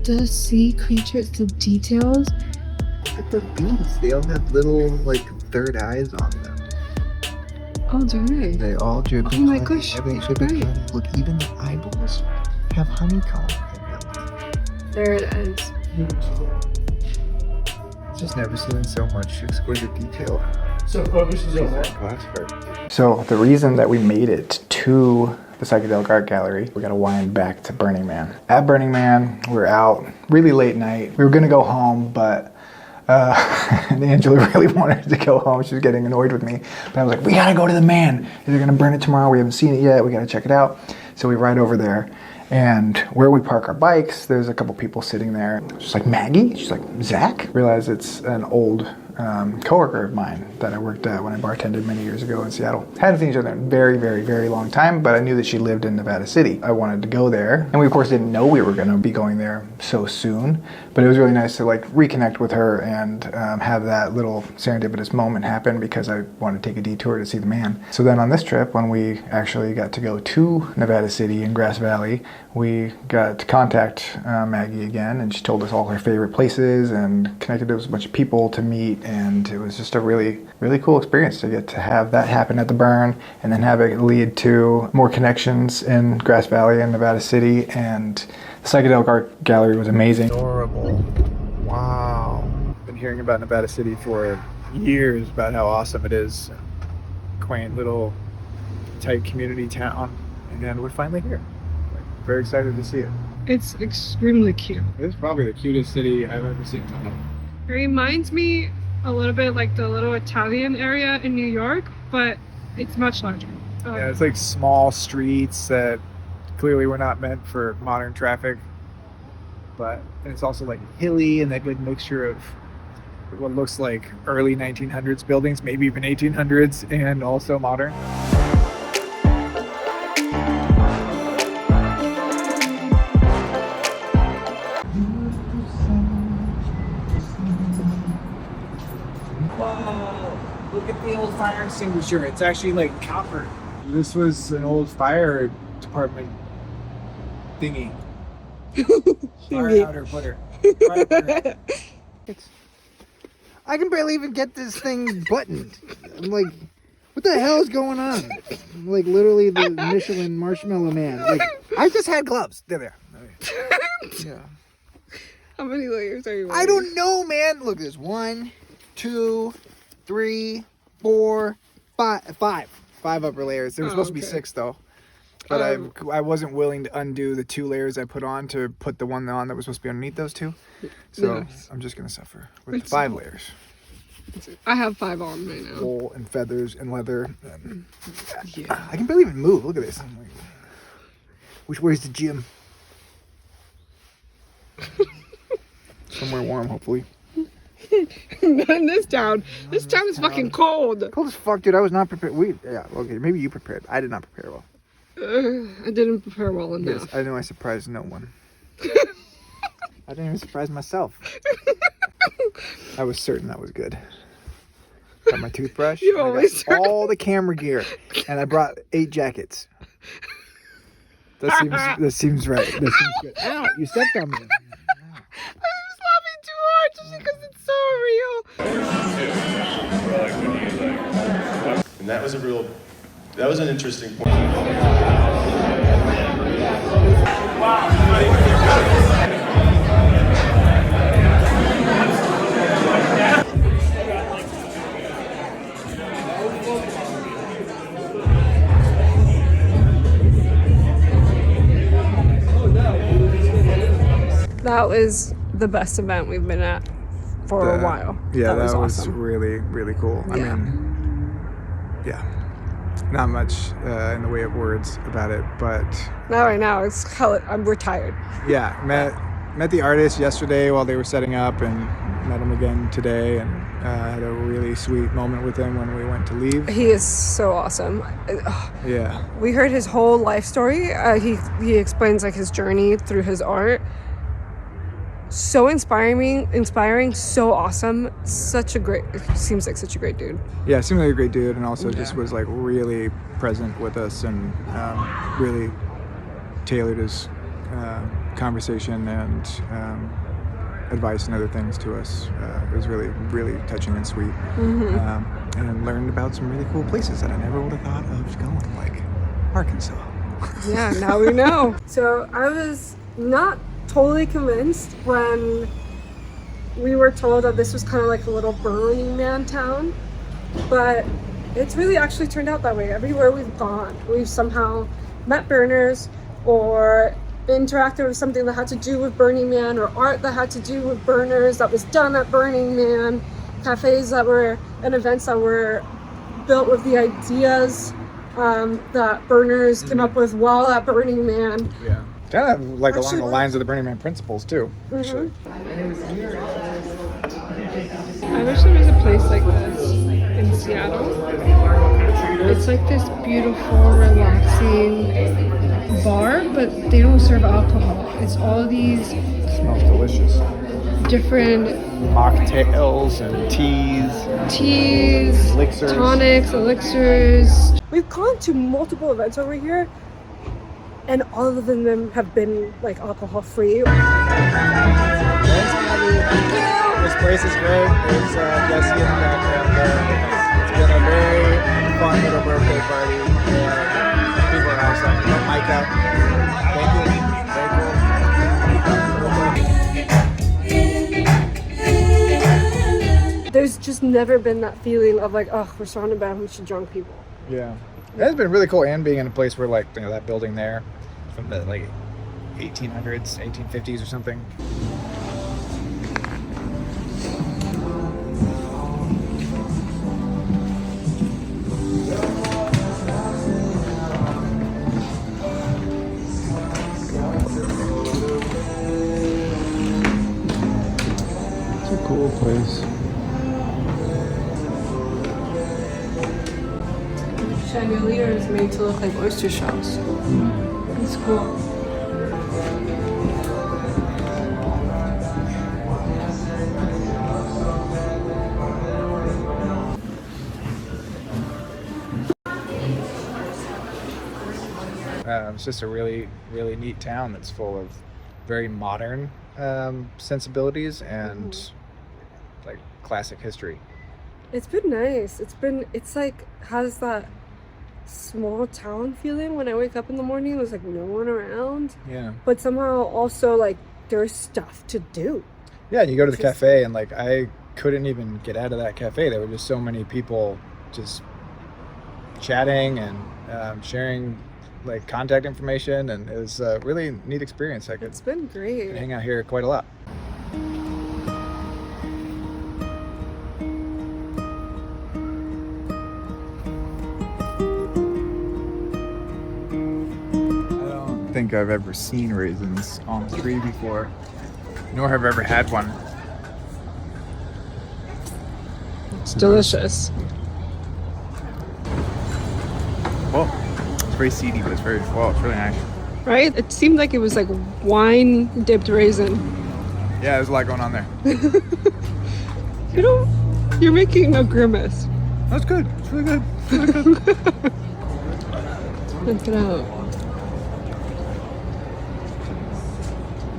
the sea creatures, the details. Look at the beaks. They all have little, like, third eyes on them. Oh, do they? They all do. Oh my gosh, right. Look, even the eyeballs have honeycomb in them. There it is. Just never seen so much exquisite detail. So focus is on So the reason that we made it to the Psychedelic Art Gallery, we gotta wind back to Burning Man. At Burning Man, we were out really late night. We were gonna go home, but Angela really wanted to go home. She was getting annoyed with me. But I was like, we gotta go to the man. They're gonna burn it tomorrow. We haven't seen it yet. We gotta check it out. So we ride over there. And where we park our bikes, there's a couple people sitting there. She's like, Maggie? She's like, Zach? Realize it's an old coworker of mine that I worked at when I bartended many years ago in Seattle. Hadn't seen each other in a very, very, very long time, but I knew that she lived in Nevada City. I wanted to go there, and we of course didn't know we were going to be going there so soon, but it was really nice to like reconnect with her and have that little serendipitous moment happen because I wanted to take a detour to see the man. So then on this trip, when we actually got to go to Nevada City in Grass Valley, we got to contact Maggie again, and she told us all her favorite places and connected us with a bunch of people to meet and it was just a really, really cool experience to get to have that happen at the burn, and then have it lead to more connections in Grass Valley and Nevada City. And the psychedelic art gallery was amazing. Adorable. Wow. Been hearing about Nevada City for years about how awesome it is. Quaint little tight community town, and we're finally here. Very excited to see it. It's extremely cute. It's probably the cutest city I've ever seen. It reminds me a little bit like the little Italian area in New York, but it's much larger. Yeah, it's like small streets that clearly were not meant for modern traffic, but it's also like hilly and that good mixture of what looks like early 1900s buildings, maybe even 1800s, and also modern. Wow, look at the old fire extinguisher. It's actually like copper. This was an old fire department thingy. Fire outer putter. Fire putter. I can barely even get this thing buttoned. I'm like, what the hell is going on? I'm like literally the Michelin Marshmallow Man. Like, I just had gloves. There. Yeah. How many layers are you wearing? I don't know, man. Look, there's 1, 2, 3, 4, 5. 5 upper layers. There were supposed to be 6 though. But I wasn't willing to undo the 2 layers I put on to put the one on that was supposed to be underneath those 2. So yes. I'm just gonna suffer with 5 layers. I have 5 on right now. Wool and feathers and leather. And yeah. I can barely even move. Look at this. I'm like, where's the gym? Somewhere warm, hopefully. Not in this town. This town is fucking cold. Cold as fuck, dude. I was not prepared. Okay, maybe you prepared. I did not prepare well. I didn't prepare well enough. Yes, I know I surprised no one. I didn't even surprise myself. I was certain I was good. Got my toothbrush. You always got all the camera gear, and I brought 8 jackets. That seems right. That seems good. Ow! You stepped on me. I was laughing too hard just because it's so real. And that was an interesting point. That was the best event we've been at for a while. Yeah, that was awesome. really, really cool. Yeah. I mean, yeah, not much in the way of words about it, but Not right now. We're tired. yeah, met the artist yesterday while they were setting up, and met him again today, and had a really sweet moment with him when we went to leave. He is so awesome. Yeah, We heard his whole life story. He explains like his journey through his art. So inspiring, so awesome. Seems like such a great dude. yeah, seemed like a great dude, and also just was like really present with us, and really tailored his conversation and advice and other things to us. It was really, really touching and sweet. Mm-hmm. And learned about some really cool places that I never would have thought of going, like Arkansas. Yeah, now we know. So I was not totally convinced when we were told that this was kind of like a little Burning Man town, but it's really actually turned out that way. Everywhere we've gone, we've somehow met burners or interacted with something that had to do with Burning Man, or art that had to do with burners that was done at Burning Man, cafes that were and events that were built with the ideas that burners came up with while at Burning Man. Yeah. Kind of like along the lines of the Burning Man principles too. Actually. I wish there was a place like this in Seattle. It's like this beautiful, relaxing bar, but they don't serve alcohol. It's all these It smells delicious. different Mocktails and teas, elixirs. tonics, elixirs. We've gone to multiple events over here, and all of them have been like alcohol free. This place is great. There's Jesse and just never been that feeling of like, oh, we're surrounded by a bunch of drunk people. Yeah. It's been really cool, and being in a place where, like, you know, that building there from the, like, 1800s, 1850s or something. It's a cool place. Chandelier is made to look like oyster shells. It's cool. It's just a really, really neat town that's full of very modern sensibilities and like classic history. It's been nice. It's like, has that small town feeling when I wake up in the morning. There's like no one around. Yeah. But somehow also like there's stuff to do. Yeah, you go to the cafe and like I couldn't even get out of that cafe. There were just so many people just chatting and sharing like contact information, and it was a really neat experience. It's been great. Hang out here quite a lot. I think I've ever seen raisins on a tree before, nor have I ever had one. It's delicious. Well, it's very seedy, but it's very well. It's really nice. Right? It seemed like it was like wine dipped raisin. Yeah, there's a lot going on there. You know, you're making a grimace. That's good. It's really good. It's really good. Look it out.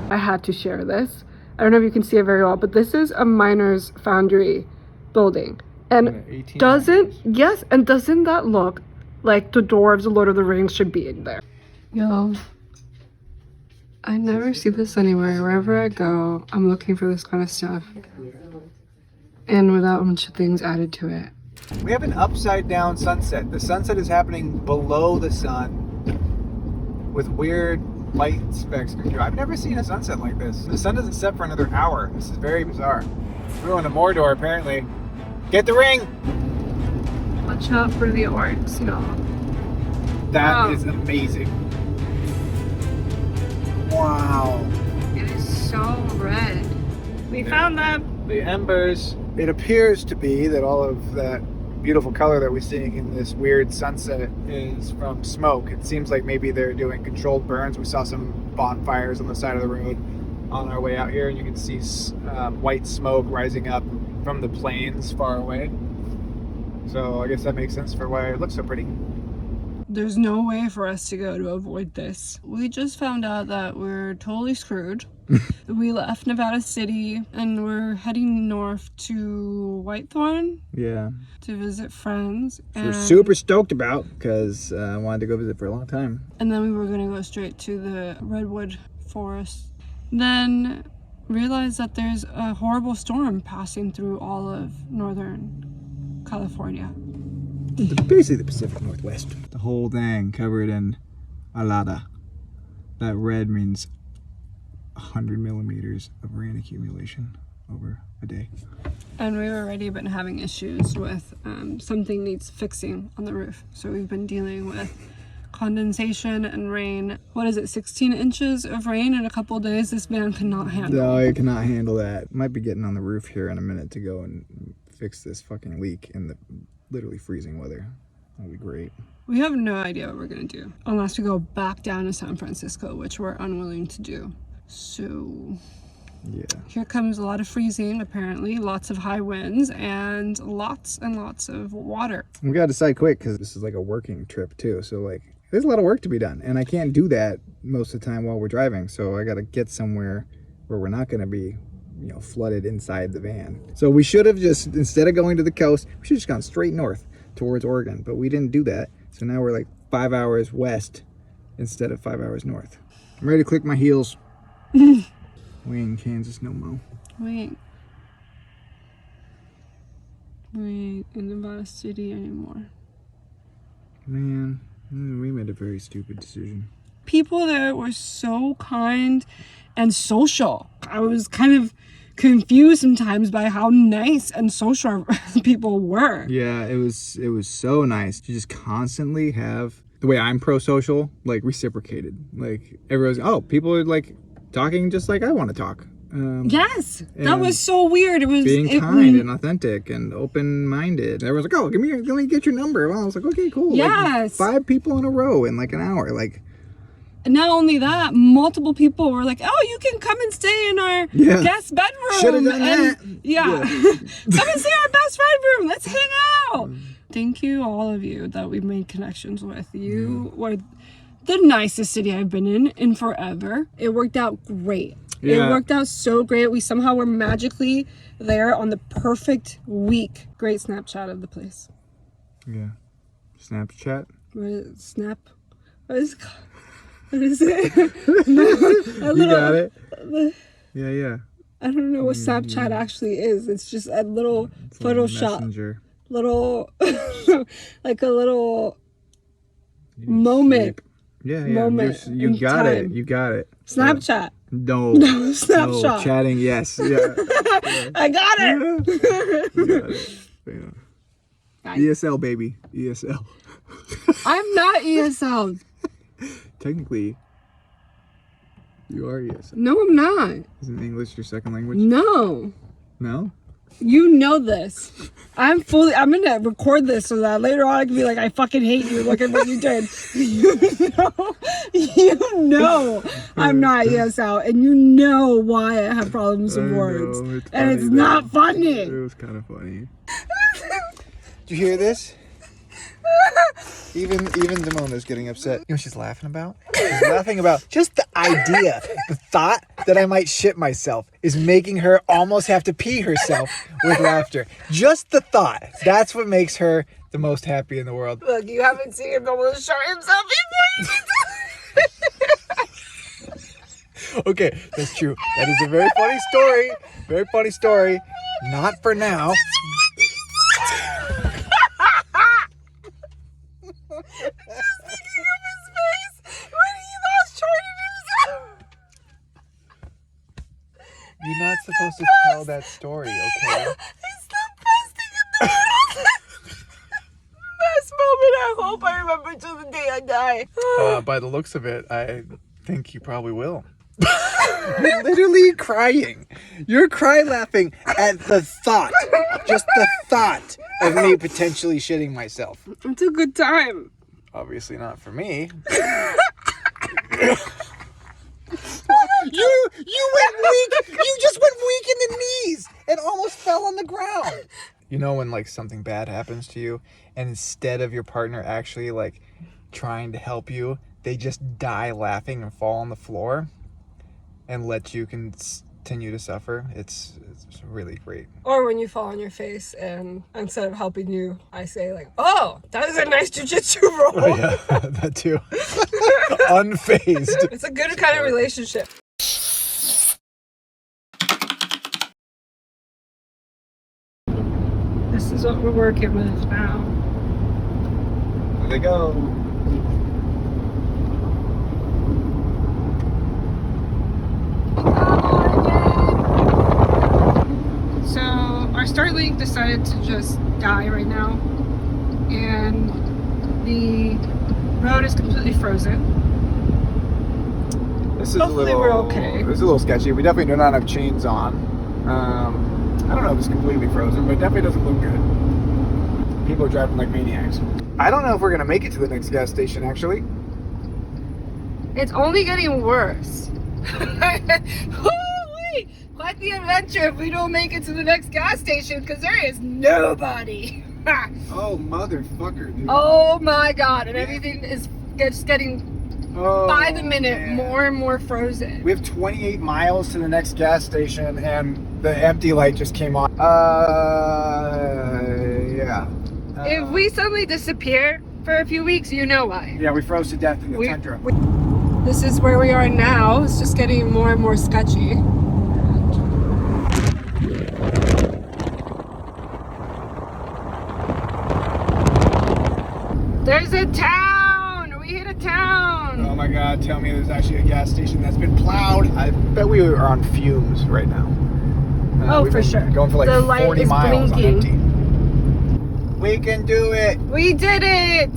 I had to share this. I don't know if you can see it very well, but this is a miner's foundry building. And doesn't that look like the dwarves of Lord of the Rings should be in there? Yo, I never see this anywhere. Wherever I go, I'm looking for this kind of stuff. And without a bunch of things added to it. We have an upside down sunset. The sunset is happening below the sun with weird light specks. I've never seen a sunset like this. The sun doesn't set for another hour. This is very bizarre. We're going to Mordor, apparently. Get the ring! Watch out for the orcs, y'all. That is amazing. Wow. It is so red. We found them. The embers. It appears to be that all of that beautiful color that we're seeing in this weird sunset is from smoke. It seems like maybe they're doing controlled burns. We saw some bonfires on the side of the road on our way out here, and you can see white smoke rising up from the plains far away. So I guess that makes sense for why it looks so pretty. There's no way for us to go to avoid this. We just found out that we're totally screwed. We left Nevada City and we're heading north to Whitethorn. Yeah. To visit friends. We're super stoked about because I wanted to go visit for a long time. And then we were going to go straight to the redwood forest. Then realized that there's a horrible storm passing through all of northern California. Basically the Pacific Northwest. The whole thing covered in alada. That red means 100 millimeters of rain accumulation over a day. And we've already been having issues with something needs fixing on the roof. So we've been dealing with condensation and rain. What is it, 16 inches of rain in a couple of days? This van cannot handle. No, it cannot handle that. Might be getting on the roof here in a minute to go and fix this fucking leak in the literally freezing weather. That'll be great. We have no idea what we're gonna do unless we go back down to San Francisco, which we're unwilling to do. So yeah, here comes a lot of freezing, apparently, lots of high winds, and lots of water. We gotta decide quick because this is like a working trip too. So like, there's a lot of work to be done, and I can't do that most of the time while we're driving. So I gotta get somewhere where we're not gonna be, you know, flooded inside the van. So we should have just, instead of going to the coast, we should have just gone straight north towards Oregon, but we didn't do that. So now we're like 5 hours west instead of 5 hours north. I'm ready to click my heels. We in Kansas no more. Wait. We ain't in the city anymore. Man, we made a very stupid decision. People there were so kind and social. I was kind of confused sometimes by how nice and social people were. Yeah, it was so nice to just constantly have the way I'm pro-social, like, reciprocated. Like, everyone's, oh, people are like talking just like I want to talk. Yes, that was so weird. It was being kind and authentic and open-minded. Everyone's like, oh, let me get your number. Well, I was like, okay, cool. Yes. Like, 5 people in a row in like an hour. Like, not only that, multiple people were like, oh, you can come and stay in our guest bedroom. Should have done that. Yeah. Come and stay in our best bedroom. Let's hang out. Thank you, all of you that we made connections with. You were the nicest city I've been in forever. It worked out great. Yeah. It worked out so great. We somehow were magically there on the perfect week. Great Snapchat of the place. yeah. Snapchat? What is what is it called? What is it? You got it. Yeah. I don't know what Snapchat actually is. It's just a little It's Photoshop. Messenger. Little, like a little moment. Yeah. Moment You in got it. time. You got it. Snapchat. No. No, Snapchat. No, chatting, yes. Yeah. I got it. You got it. Yeah. Nice. ESL, baby. ESL. I'm not ESL. Technically, you are ESL. No, I'm not. Isn't English your second language? No. No? You know this. I'm gonna record this so that later on I can be like, I fucking hate you. Look at what you did. You know I'm not ESL, and you know why I have problems with words. And it's not funny. It was kind of funny. Did you hear this? Even Damona's getting upset. You know what she's laughing about? She's laughing about just the idea, the thought that I might shit myself is making her almost have to pee herself with laughter. Just the thought. That's what makes her the most happy in the world. Look, you haven't seen him almost shot himself before. Okay, that's true. That is a very funny story. Very funny story. Not for now. You're not supposed to tell that story, okay? It's the best thing in the world. Best moment. I hope I remember till the day I die. By the looks of it, I think you probably will. You're literally crying. You're laughing at the thought. Just the thought of me potentially shitting myself. It's a good time. Obviously not for me. You went weak. You just went weak in the knees and almost fell on the ground. You know when like something bad happens to you and instead of your partner actually like trying to help you, they just die laughing and fall on the floor and let you continue to suffer. It's really great. Or when you fall on your face and instead of helping you, I say like, oh, that is a nice jujitsu roll. Oh yeah, that too. Unfazed. It's a good kind of relationship. This is what we're working with now. There they go. So our Starlink decided to just die right now, and the road is completely frozen. This is Hopefully we're okay. This is a little sketchy. We definitely do not have chains on. I don't know if it's completely frozen, but it definitely doesn't look good. People are driving like maniacs. I don't know if we're gonna make it to the next gas station. Actually, It's only getting worse. Holy! Quite the adventure if we don't make it to the next gas station, because there is nobody. oh motherfucker, dude. Oh my god! And everything is just getting by the minute man. more and more frozen. We have 28 miles to the next gas station, and the empty light just came on. Yeah. If we suddenly disappear for a few weeks, you know why. Yeah, we froze to death in the tundra. This is where we are now. It's just getting more and more sketchy. There's a town! We hit a town! Oh my god, tell me there's actually a gas station that's been plowed. I bet we are on fumes right now. Oh, we've for been sure. Going for like The light 40 is miles blinking. on empty. We can do it! We did it!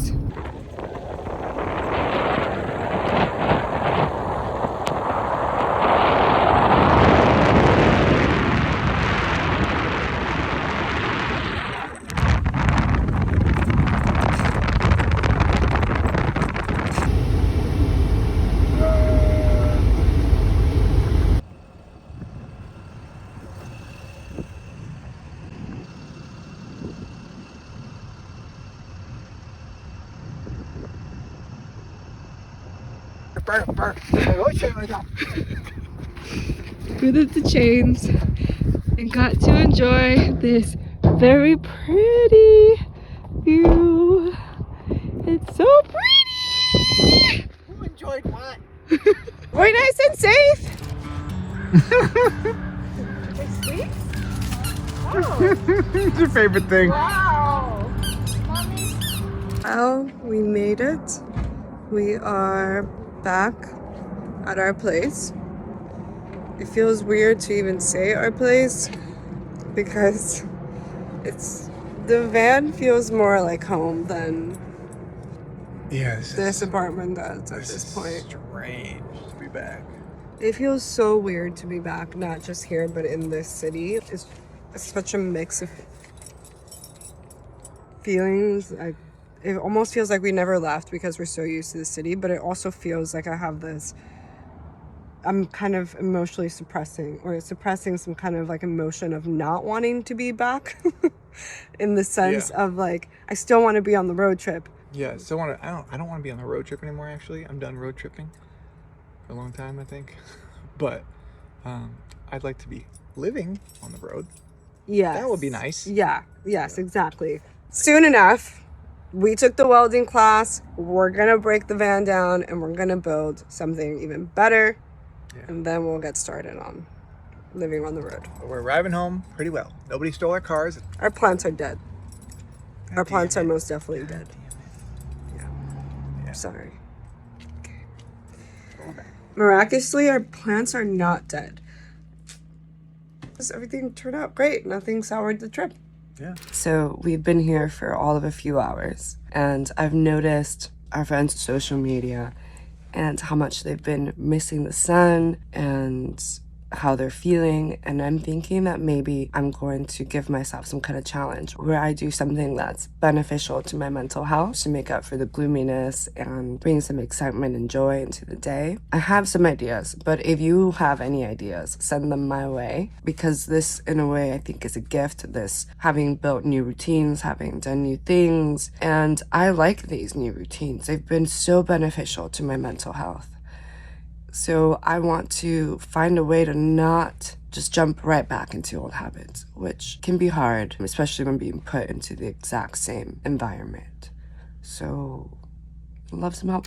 We lit the chains and got to enjoy this very pretty view. It's so pretty! Who enjoyed what? We're nice and safe! It's your favorite thing. Wow! Well, we made it. We are back at our place. It feels weird to even say our place because the van feels more like home than Yes. this apartment does at this point. Strange to be back. It feels so weird to be back, not just here, but in this city. It's such a mix of feelings. It almost feels like we never left because we're so used to the city, but it also feels like I'm kind of emotionally suppressing some kind of like emotion of not wanting to be back in the sense of like, I still want to be on the road trip. Yeah, still want to. I don't want to be on the road trip anymore. Actually, I'm done road tripping for a long time, I think. But I'd like to be living on the road. Yes. That would be nice. Yeah. Yes, exactly. Soon enough, we took the welding class. We're gonna break the van down and we're gonna build something even better. Yeah. And then we'll get started on living on the road. But we're arriving home pretty well. Nobody stole our cars. Our plants are dead. God Our plants damn are it. most definitely dead. Yeah. Sorry. Okay. Miraculously, our plants are not dead. Because everything turned out great. Nothing soured the trip. Yeah. So we've been here for all of a few hours, and I've noticed our friends' social media and how much they've been missing the sun and how they're feeling. And I'm thinking that maybe I'm going to give myself some kind of challenge where I do something that's beneficial to my mental health to make up for the gloominess and bring some excitement and joy into the day. I have some ideas, but if you have any ideas, send them my way, because this, in a way, I think is a gift. This having built new routines, having done new things, and I like these new routines. They've been so beneficial to my mental health. So I want to find a way to not just jump right back into old habits, which can be hard, especially when being put into the exact same environment. So, love some help.